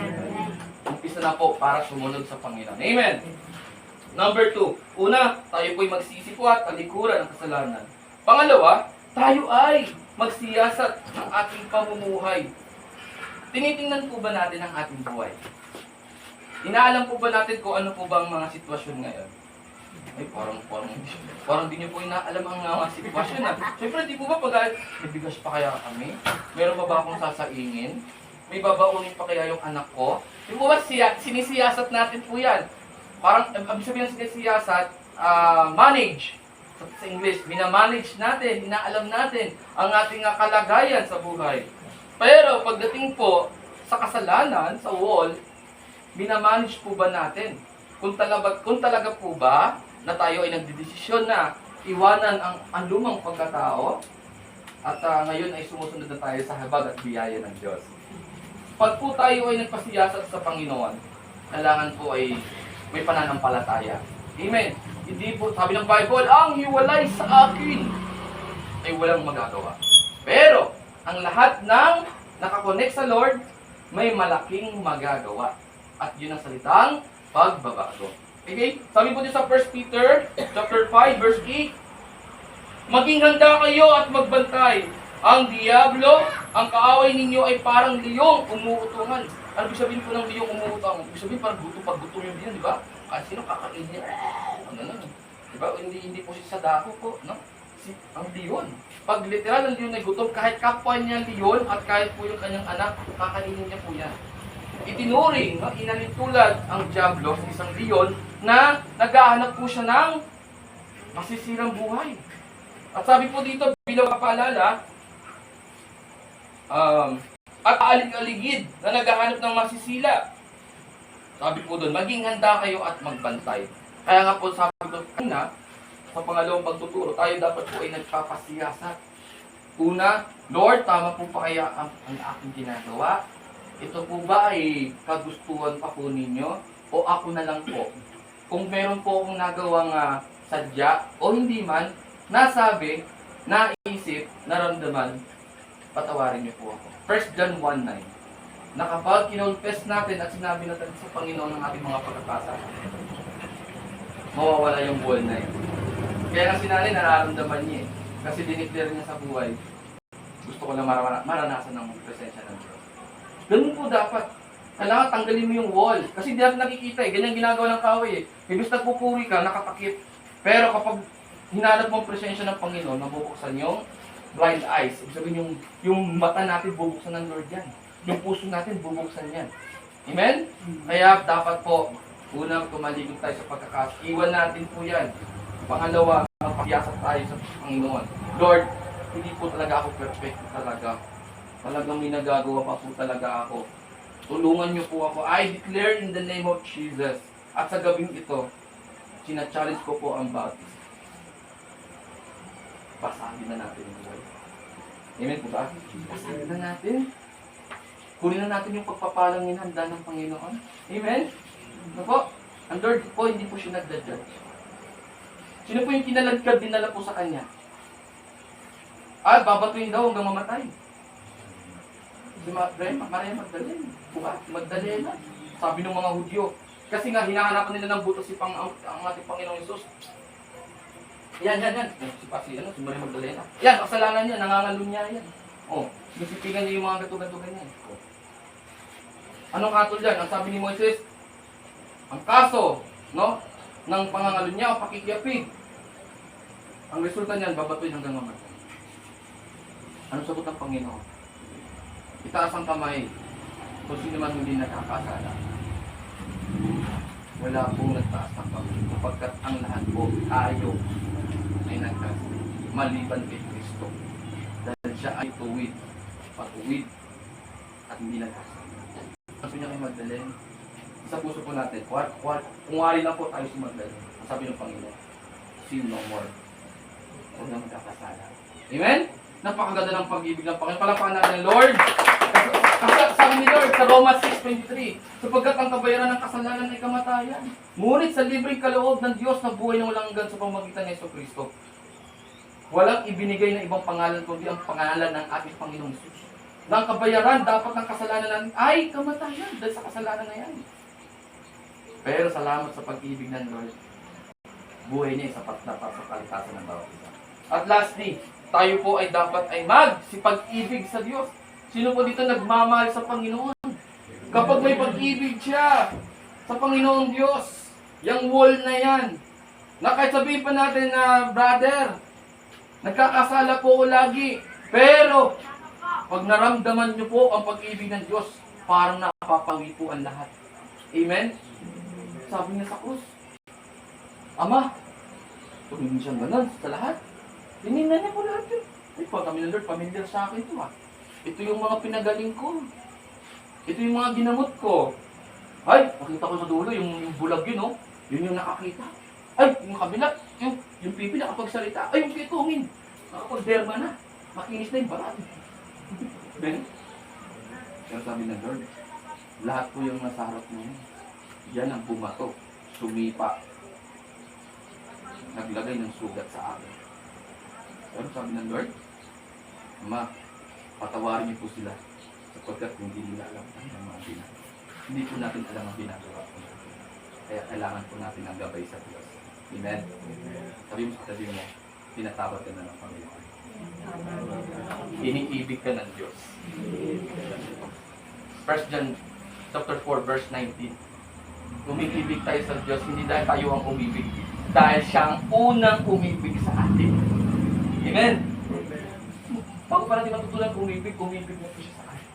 S1: Umpisa na po para sumunod sa Panginoon. Amen? Number 2. Una, tayo po'y magsisi po at talikuran ng kasalanan. Pangalawa, tayo ay magsiyasat ng ating pamumuhay. Tinitingnan po ba natin ang ating buhay? Inaalam po ba natin kung ano po ba ang mga sitwasyon ngayon? Ay, parang di nyo po inaalam ang mga sitwasyon ha. Siyempre, di po ba pag may bigas pa kaya kami? Meron pa ba akong sasaingin? May babaunin pa kaya yung anak ko? Di po ba sinisiyasat natin po yan? Parang, abis sabihin ng sinisiyasat, manage. Sa English, minamanage natin, inaalam natin ang ating kalagayan sa buhay. Pero pagdating po sa kasalanan, sa wall, minamanage po ba natin? Kung talaga po ba na tayo ay nagdedesisyon na iwanan ang lumang pagkatao at ngayon ay sumusunod na tayo sa habag at biyaya ng Diyos. Pag po tayo ay nagpasiyasat sa Panginoon, kailangan po ay may pananampalataya. Amen. Hindi po, sabi ng Bible, ang hiwalay sa akin ay walang magagawa. Pero, ang lahat ng nakakonect sa Lord, may malaking magagawa. At yun ang salitang pagbabago. Okay? Sabi po dito sa 1 Peter chapter 5 verse 8, maging handa kayo at magbantay. Ang Diablo, ang kaaway ninyo ay parang liyong umuutungan. Ano ibig sabihin po ng liyong umuutungan? Ibig sabihin parang pag-gutom yung liyon, di ba? Kasi sino kakain niya? Di ba? Hindi po siya sa dako po, no? Ang liyon. Pag literal ang liyon ay gutom, kahit kapwa niya liyon at kahit po yung kanyang anak, kakainin niya po yan. Itinuring, no, inalitulad ang Diablo sa isang leon na naghahanap po siya ng masisirang buhay. At sabi po dito, bilang kapaalala, at alig-aligid na naghahanap ng masisila. Sabi po doon, maging handa kayo at magbantay. Kaya nga po sabi doon kanina, sa pangalawang pagtuturo, tayo dapat po ay nagpapasiyasat. Una, Lord, tama po pa kaya ang aking ginagawa? Ito po ba ay kagustuhan pa po ninyo? O ako na lang po? Kung meron po akong nagawang sadya o hindi man, nasabi, naisip, naramdaman, patawarin niyo po ako. 1 John 1:9, na kapag kinonfess natin at sinabi natin sa Panginoon ng ating mga pagkakasa, mawawala yung wall na yun. Kaya nga sinali, nararamdaman niya eh. Kasi dineclare niya sa buhay, gusto ko lang maranasan ng presensya ng Diyos. Ganun po dapat. Kailangan tanggalin mo yung wall. Kasi hindi natin nakikita eh. Ganyan ginagawa ng kaaway eh. Ibig nagpupuri ka, nakatakip. Pero kapag hinanap mo ang presensya ng Panginoon, mabubuksan yung blind eyes. Ibig sabihin yung mata natin, bubuksan ng Lord yan. Yung puso natin, bubuksan yan. Amen? Kaya dapat po, unang tumaligod tayo sa pagkakas. Iwan natin po yan. Pangalawa, magpapiyasat tayo sa Panginoon. Lord, hindi po talaga ako perfect talaga. Talagang may nagagawa pa po talaga ako. Tulungan niyo po ako. I declare in the name of Jesus. At sa gabing ito, sina-challenge ko po ang baptism. Basahin na natin yung buhay. Amen po ba? Basahin na natin. Kunin na natin yung pagpapalang inhanda ng Panginoon. Amen? Ano po? Ang Lord po, hindi po siya nagda-judge. Sino po yung kinaladkad dinala po sa Kanya? Babatuin daw hanggang mamatay. Si Maria Magdalena. Magdalena. Sabi ng mga Hudyo. Kasi nga, hinahanapan nila ng buto ang ating Panginoong Isus. Yan. Si Maria Magdalena. Yan, kasalanan niya, nangangalo niya yan. Nisipigan niya yung mga gatugan-tugan niya. Anong katol yan? Ang sabi ni Moises, ang kaso, no, ng pangangalo niya o pakikiapid. Ang resulta niyan, babatuin hanggang mamatay. Anong sagot ng Panginoon? Itaas ang kamay kung sino man hindi nakakasala. Wala pong nagtaas ng kamay kapagkat ang lahat po ayaw ay nagtaas maliban kay Kristo. Dahil siya ay patuwid at hindi nagkasala. Sabi niya kay Magdalene, sa puso po natin, kung wari lang po tayo sumagal, sabi ng Panginoon, sin no more. Huwag na magkakasala. Amen? Napakaganda ng pag-ibig ng Panginoon. Palapakan natin, Lord. Kasi sabi ni Lord sa Romans 6:23, sapagkat ang kabayaran ng kasalanan ay kamatayan. Ngunit sa libreng kaloob ng Diyos na buhay na walang hanggan sa pamamagitan ni Jesucristo, walang ibinigay na ibang pangalan kundi ang pangalan ng ating Panginoong Jesus. Na ang kabayaran dapat ng kasalanan natin ay kamatayan dahil sa kasalanan na yan. Pero salamat sa pag-ibig ng Lord, buhay niya ay sapat na para sa kaligtasan ng bawat isa. At lastly, tayo po ay dapat ay magsipag-ibig sa Diyos. Sino po dito nagmamahal sa Panginoon? Kapag may pag-ibig siya sa Panginoong Diyos, yung wall na yan, na kahit sabihin pa natin na, brother, nagkakasala po ko lagi, pero pag naramdaman niyo po ang pag-ibig ng Diyos, parang napapawi po ang lahat. Amen? Sabi niya sa krus, Ama, tumingin siyang ganun sa lahat. Tinignan niya po lahat yun. Ay, pag kami ng Lord, familiar sa akin ito Ito yung mga pinagaling ko. Ito yung mga ginamot ko. Ay, nakita ko sa dulo, yung bulag yun, oh. Yun yung nakakita. Ay, yung kabila, yung pipi nakapagsalita. Ay, yung pitungin. Nakapag-derma na. Makinis na yung barat. Ben? Pero sabi ng Lord, lahat po yung nasa harap niyo, yan ang bumato, sumipa, naglagay ng sugat sa akin. Pero sabi ng Lord, Ama, patawarin niyo po sila sapagkat hindi nila alam ang mga ginagawa. Hindi po natin alam ang ginagawa po. Kaya kailangan po natin ang gabay sa Diyos. Amen? Sabi mo sa tabi mo, tinatawag ka na ng Panginoon. Iniibig ka ng Diyos. 1 John chapter 4 verse 19. Umiibig tayo sa Diyos, hindi dahil tayo ang umibig. Dahil siya ang unang umibig sa atin. Amen? Bago pa natin matutunan umibig na po siya sa atin.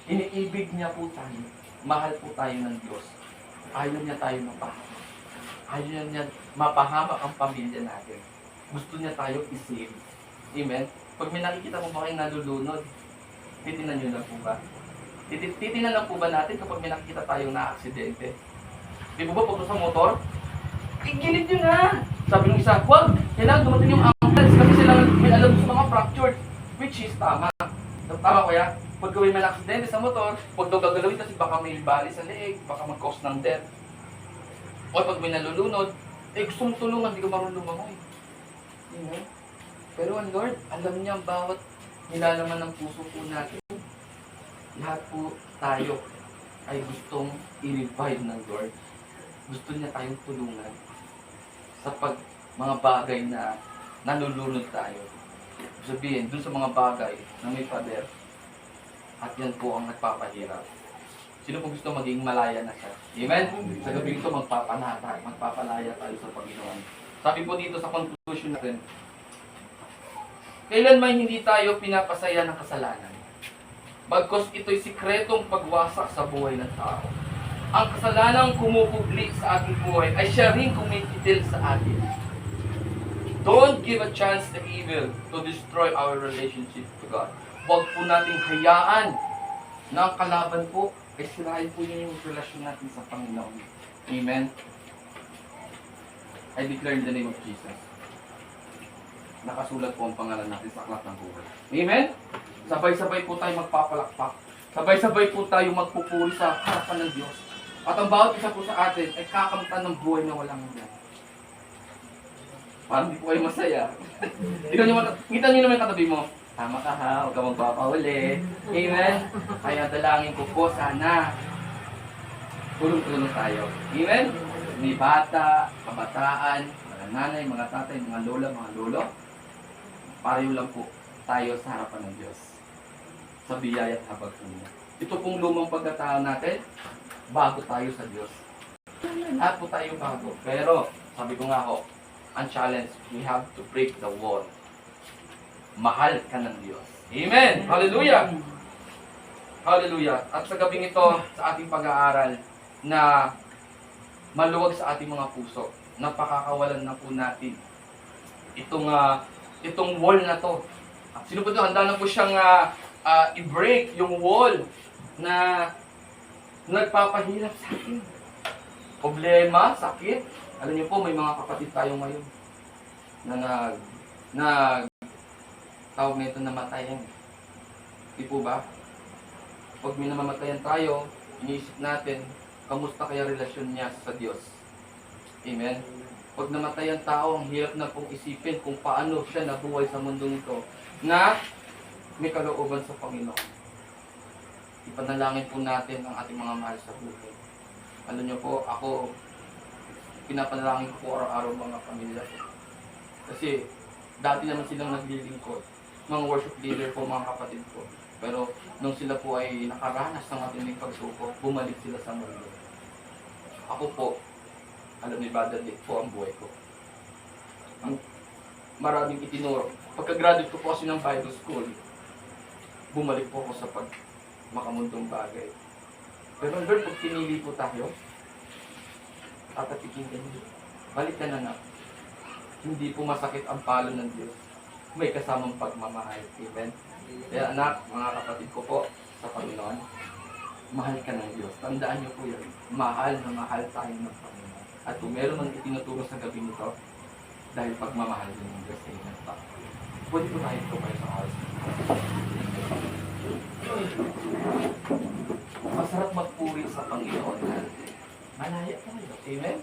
S1: Iniibig niya po tayo. Mahal po tayo ng Diyos. Ayaw niya tayo mapahamak. Ayaw niya mapahamak ang pamilya natin. Gusto niya tayo i-save. Amen? Pag may nakikita mo ba kayong nalulunod, titinan niyo lang po ba? Titinan lang po ba natin kapag may nakikita tayong na-aksidente? Di ba pag sa motor? Igilid nyo na! Sabi ng isa, wag! Kailangan dumating yung ambulance kasi sila may alam sa mga fractured. Which is tama. Tama ko ya? Pag gawin may aksidente sa motor, huwag daw gagalawin kasi baka may bali sa leeg, baka mag-cause ng death. O pag may nalulunod, gusto mong tulungan, di ka marunong lumangoy. Amen? Pero ang Lord, alam niya ang bawat nilalaman ng puso po natin. Lahat po tayo ay gustong i-revive ng Lord. Gusto niya tayong tulungan sa mga bagay na nalulunod tayo. Sabihin, dun sa mga bagay na may pader, at yan po ang nagpapahirap. Sino po gusto maging malaya na siya? Amen? Sa gabi ito, magpapalaya tayo sa Panginoon. Sabi po dito sa conclusion natin, kailan may hindi tayo pinapasaya ng kasalanan? Bagkus ito'y sikretong pagwasak sa buhay ng tao. Ang kasalanang kumupubli sa ating buhay ay siya rin kumikitil sa atin. Don't give a chance to evil to destroy our relationship to God. Huwag po nating hayaan na ang kalaban po ay sirain po yung relasyon natin sa Panginoon. Amen? I declare in the name of Jesus. Nakasulat po ang pangalan natin sa aklat ng buhay. Amen? Sabay-sabay po tayo magpapalakpak. Sabay-sabay po tayo magpupuri sa harapan ng Diyos. At ang bawat isa po sa atin ay kakamtan ng buhay na walang hanggan. Parang di po kayo masaya. Kita niyo naman yung katabi mo. Tama ka ha, huwag ka magpapahuli. Amen? Kaya dalangin ko po sana tulong-tulong tayo. Amen? May bata, kabataan, mga nanay, mga tatay, mga lola, mga lolo. Pareho lang po tayo sa harapan ng Diyos. Sa biyaya at habag po niya. Ito pong lumang pagkatao natin, bago tayo sa Diyos. Lahat po tayo bago. Pero, sabi ko nga ho, ang challenge, we have to break the wall. Mahal ka ng Diyos. Amen! Hallelujah! Hallelujah! At sa gabing ito, sa ating pag-aaral, na maluwag sa ating mga puso, napakakawalan na po natin itong wall na to. Sino po ito? Handa na po siyang i-break yung wall na nagpapahirap sa atin. problema, sakit. Alam niyo po, may mga kapatid tayo ngayon na tawag na ito namatayan. Di po ba? Pag may namamatayan tayo, iniisip natin, kamusta kaya relasyon niya sa Diyos? Amen? Pag namatay ang tao, ang hirap na pong isipin kung paano siya nabuhay sa mundo nito na may kalooban sa Panginoon. Ipanalangin po natin ang ating mga mahal sa buhay. Alam niyo po, ako, pinapanalangin ko po araw-araw mga pamilya. Kasi dati naman silang naglilingkod. Mga worship leader po, mga kapatid ko. Pero nung sila po ay nakaranas ng matinding pagsubok, bumalik sila sa mundo. Ako po, alam ni Brother Dick po ang buhay ko. Ang maraming itinuro. Pagka-graduate ko po kasi ng Bible School, bumalik po ako sa makamundong bagay. Pero Lord, pag pinili po tayo, tatatikin ka niyo. Balik ka na. Hindi po masakit ang palo ng Diyos. May kasamang pagmamahal. Amen? Kaya anak, mga kapatid ko po sa Panginoon, mahal ka ng Diyos. Tandaan niyo po yan. Mahal na mahal tayo ng Panginoon. At kung meron mang itinuturo sa gabi nito, dahil pagmamahal din ng Diyos. Amen. Pwede po tayo ito kayo sa house. Masarap magpuri sa Panginoon na malaya tayo. Amen?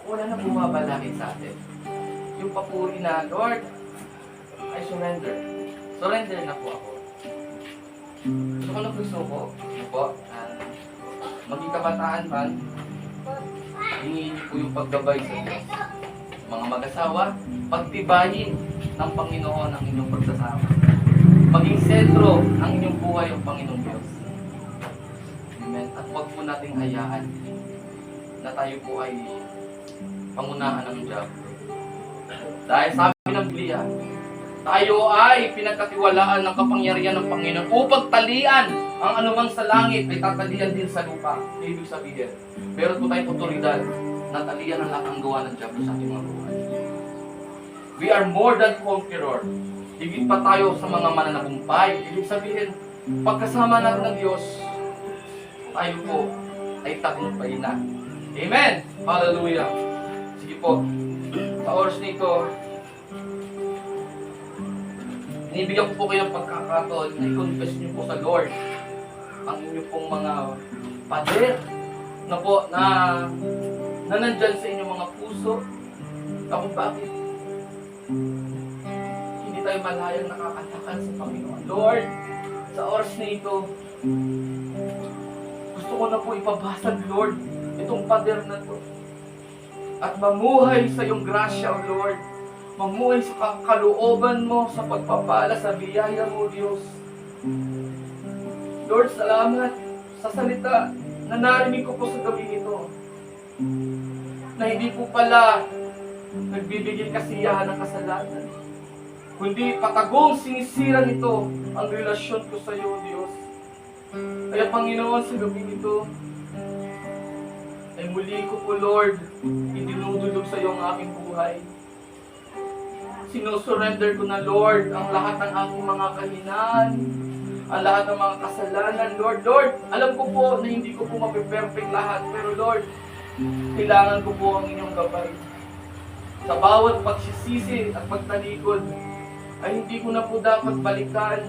S1: Wala na bumabalakid sa atin. Yung papuri na, Lord, I surrender. Surrender na po ako. Gusto ko na gusto ko. Ano po? Maging kabataan man, hingin po yung paggabay sa Diyos. Mga mag-asawa, pagtibayin ng Panginoon ang inyong pagsasama. Maging sentro ng inyong buhay ang Panginoong Diyos. Amen. At huwag po nating hayaan na tayo po ay pangunahan ng Diablo. Dahil sabi ng Biblia, tayo ay pinagkatiwalaan ng kapangyarihan ng Panginoon upang talian ang anumang sa langit ay tatalian din sa lupa. Ibig sabihin, meron po tayong otoridad na talian ang lahat ng gawa ng Diablo sa ating mga buhay. We are more than conqueror. Higit pa tayo sa mga mananagumpay. Ibig sabihin, pagkasama natin ng Diyos, tayo po ay tagumpay na. Amen! Hallelujah! Sige po, sa oras nito, inibigyan ko po kayo ng pagkakataon na i-confess niyo po sa Lord ang inyong pong mga pader na po na nandyan sa inyong mga puso na kung bakit hindi tayo malayang nakakatakal sa Panginoon. Lord, sa oras na ito, gusto ko na po ipabasag, Lord, itong pader na to at mamuhay sa iyong grasya, O Lord. Mamuhay sa kalooban mo, sa pagpapala, sa biyaya mo, Diyos. Lord, salamat sa salita na narinig ko po sa gabi ito. Na hindi po pala nagbibigay kasiyahan ng kasalanan, kundi patagong sinisira nito ang relasyon ko sa iyo, Diyos. Kaya Panginoon, sa gabi ito, ay muli ko po, Lord, idinudulog sa iyo ang aking buhay. Sinusurrender ko na, Lord, ang lahat ng aking mga kahinaan, ang lahat ng mga kasalanan, Lord. Lord, alam ko po na hindi ko po mapiperfect lahat, pero Lord, kailangan ko po ang inyong gabay. Sa bawat pagsisisi at pagtalikod, ay hindi ko na po dapat balikan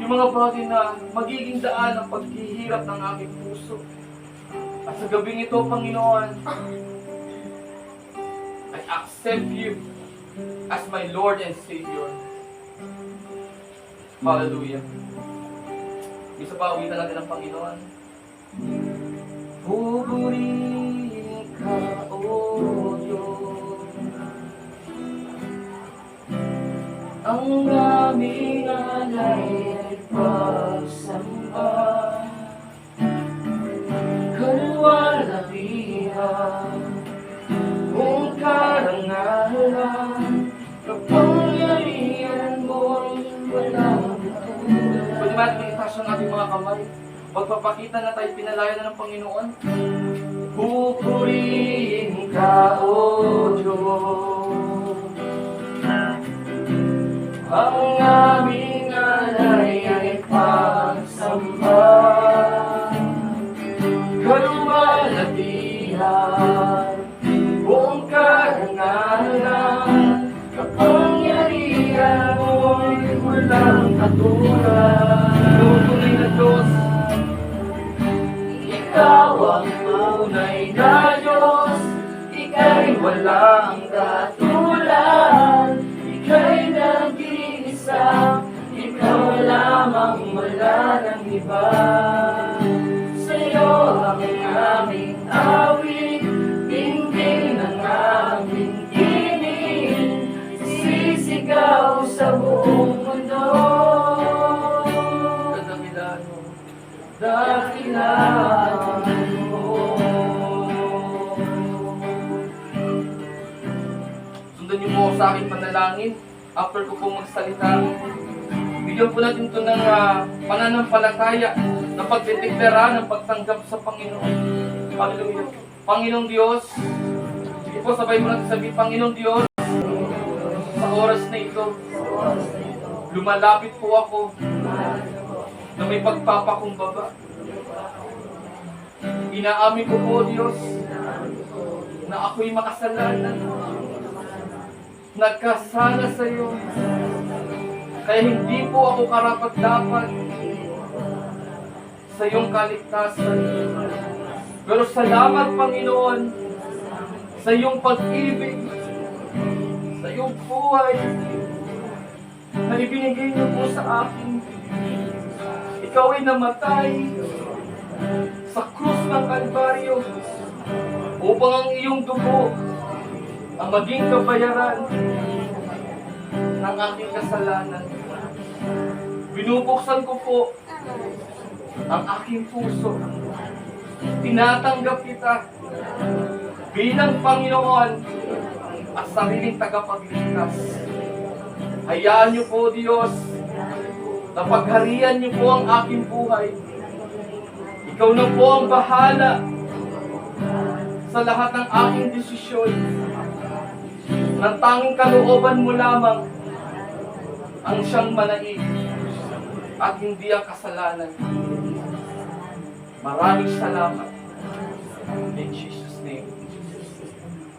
S1: yung mga bagay na magiging daan ang paghihirap ng aking puso. At sa gabing ito, Panginoon, I accept you as my Lord and Savior. Hallelujah. Isa pa, awitan natin ang Panginoon. Pupurihin ka, O Diyos, ang aming alay ay pagsamba, kaluwalhatian, kung karangalan, kapangyarihan mo'y walang katulad. Pwede ba natin itaas ang ating mga kamay? Magpapakita na tayo pinalaya na ng Panginoon. Pupurihin ka, O Diyos, ang aming alay ay pagsamba, kaluwalhatian,
S3: katulad.
S1: Ikaw ang tunay na Diyos.
S3: Ikaw ang tunay na Diyos, Ika'y walang katulad. Ika'y nag-iisa, Ikaw lamang, wala ng iba. Sa'yo ang aming awit, tingting ng aming tinig, sisigaw sa buong mundo.
S1: Kadakilaan mo.
S3: Dakilaan mo.
S1: Sundan niyo po ako sa aking panalangin. After ko po magsalita, bigyan po natin ito ng pananampalataya na pagdedeklara ng pagtanggap sa Panginoon. Hallelujah. Panginoong Diyos, sige po, sabay mo natin sabihin, Panginoong Diyos, sa oras na ito, lumalapit po ako na may pagpapakumbaba. Inaamin ko po, Diyos, na ako'y makasalanan. Nagkasala sa iyo. Kaya hindi po ako karapat-dapat sa iyong kaligtasan. Pero salamat, Panginoon, sa iyong pag-ibig, sa iyong buhay, na ibinigay niyo po sa akin. Ikaw ay namatay sa krus ng Kalbaryo upang ang iyong dugo ang maging kabayaran ng aking kasalanan. Binubuksan ko po ang aking puso. Tinatanggap kita bilang Panginoon at sariling tagapagligtas. Hayaan niyo po, Diyos, na pagharian niyo po ang aking buhay. Ikaw na po ang bahala sa lahat ng aking desisyon. Nang tanging kalooban mo lamang ang siyang manaig at hindi ang kasalanan. Maraming salamat. In Jesus' name.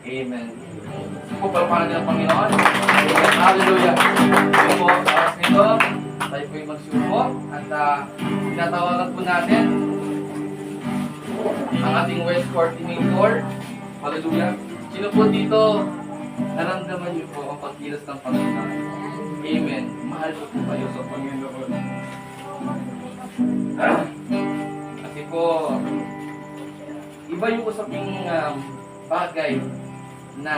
S1: Amen. Po, palpakan niyo ang Panginoon. Amen. Hallelujah. Ito po, sa oras nito, tayo po'y magsuko at tinatawagan po natin ang ating West Coordinator. Hallelujah. Sino po dito naramdaman niyo po ang pagkilos ng Panginoon? Amen. Mahal po kayo sa Panginoon. Kasi po, iba yung usaping bagay na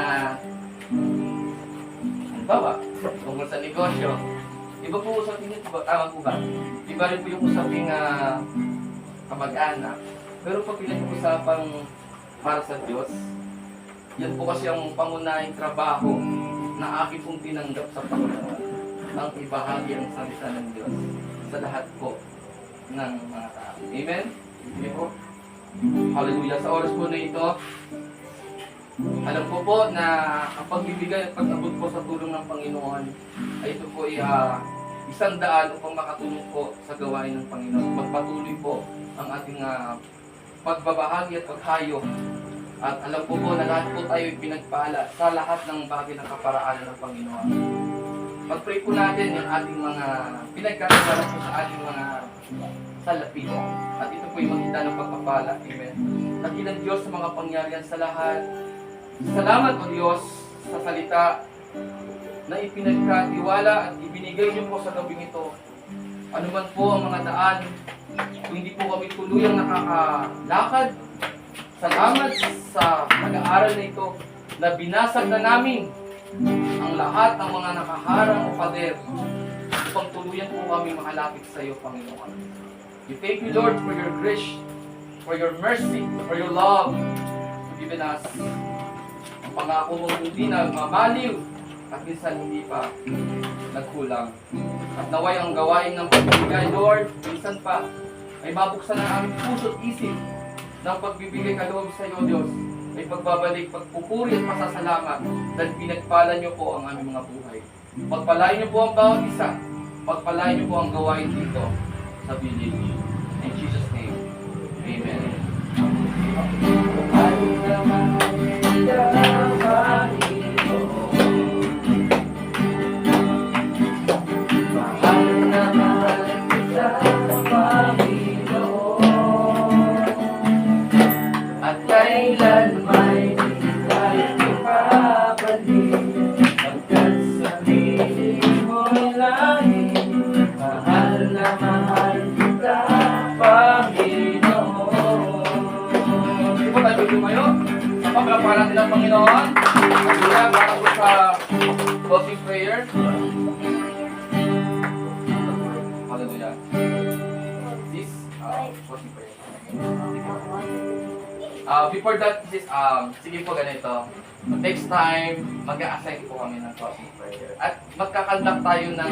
S1: halimbawa, tungkol sa negosyo. Iba po usapin nito ba? Tama po ba? Iba rin po yung usaping kamag-anak. Pero pag pinag-usapang para sa Diyos, yan po kasi ang pangunahing trabaho na aking pong tinanggap sa Panginoon nang ibahagi ang salita ng Diyos sa lahat po ng mga tao. Amen? Sige po. Hallelujah. Sa oras po na ito, alam ko po na ang pagbibigay at pag-abot po sa tulong ng Panginoon ay ito po ay 100 upang makatulong po sa gawain ng Panginoon. Magpatuloy po ang ating pagbabahagi at paghayo. At alam ko po na lahat po tayo pinagpala sa lahat ng bagay ng kaparaanan ng Panginoon. Pag-pray po natin yung ating mga pinagkakasala po sa ating mga salapi. At ito po yung magkita ng pagpapala. Amen. Dakilang Diyos sa mga pangyarihan sa lahat. Salamat o Diyos sa salita na ipinagkatiwala at ibinigay niyo po sa gabing ito. Ano man po ang mga daan, kung hindi po kami tuluyang nakakalakad, salamat sa pag-aaral na ito na binasag na namin ang lahat ng mga nakaharang o pader upang tuluyan po kami makalapit sa iyo, Panginoon. We thank you, Lord, for your grace, for your mercy, for your love given us. Ang pangako mong hindi na mamaliw at minsan hindi pa nagkulang. At naway ang gawain ng pagbibigay, Lord, minsan pa ay mabuksan ang aming puso at isip ng pagbibigay kaloob sa iyo, Diyos, ay pagbabalik, pagpupuri at pasasalamat dahil pinagpala niyo po ang aming mga buhay. Pagpalain niyo po ang bawat isa. Pagpalain niyo po ang gawain dito sa village. In Jesus' name, Amen.
S3: Mahal naman
S1: palapakan natin ang Panginoon. Hallelujah. Para po sa closing prayer. Hallelujah. This closing prayer. Before that, sige po ganito. Next time, mag-a-assign po kami ng closing prayer. At magkakandak tayo ng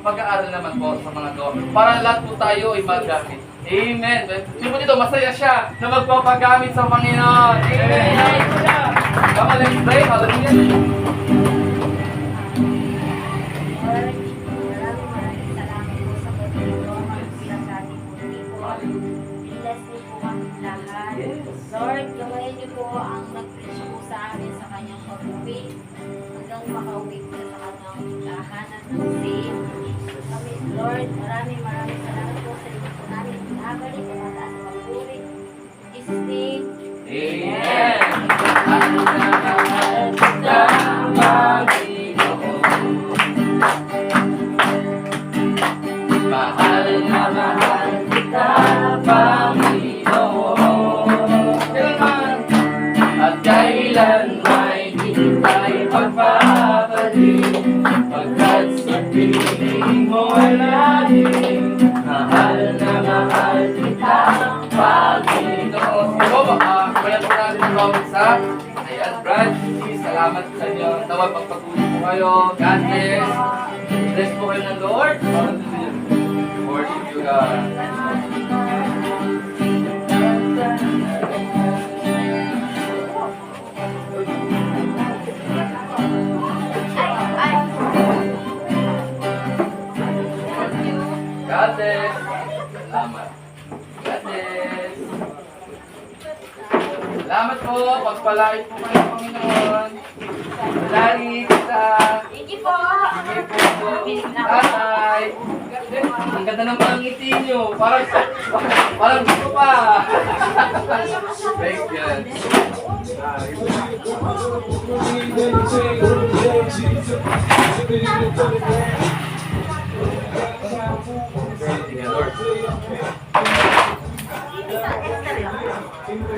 S1: pag-aaral naman po sa mga gawa. Para lahat po tayo ay magamit. Amen. Sino po dito, masaya siya na magpapagamit sa Panginoon. Amen. Come on, let's pray. Hallelujah.
S4: Maraming salamat po sa Panginoon at pinagkati po dito. Bless niyo po kami lahat. Lord, gawain niyo po ang nag-preach po sa amin sa kanyang pag-uwi hanggang makauwi po sa kanyang tahanan ng safe. Kami, Lord, maraming salamat po sa inyo po namin pinabalik at mataas na pag-uwi. In Jesus' name,
S1: Amen. Mahal kita, Panginoon. Mahal na mahal kita, Panginoon. Kailanman at kailan may di tayo pagpapalik, pagkat sa piling mo ay laging mahal na mahal kita, Panginoon. So, bayan po natin ang bawat isa. Ayan, Brad, salamat sa inyo. Nawag magpatuloy po kayo. God bless. Bless po kayo ng Lord. Worship you, God. God bless. Salamat. God bless. Salamat po. Pagpalain po kayo, Panginoon. Lari kita.
S4: thank you po.
S1: Sige po. Tatay. Ang ganda ng mga ngiti nyo. Parang gusto pa. Thanks, God. Sige, Lord.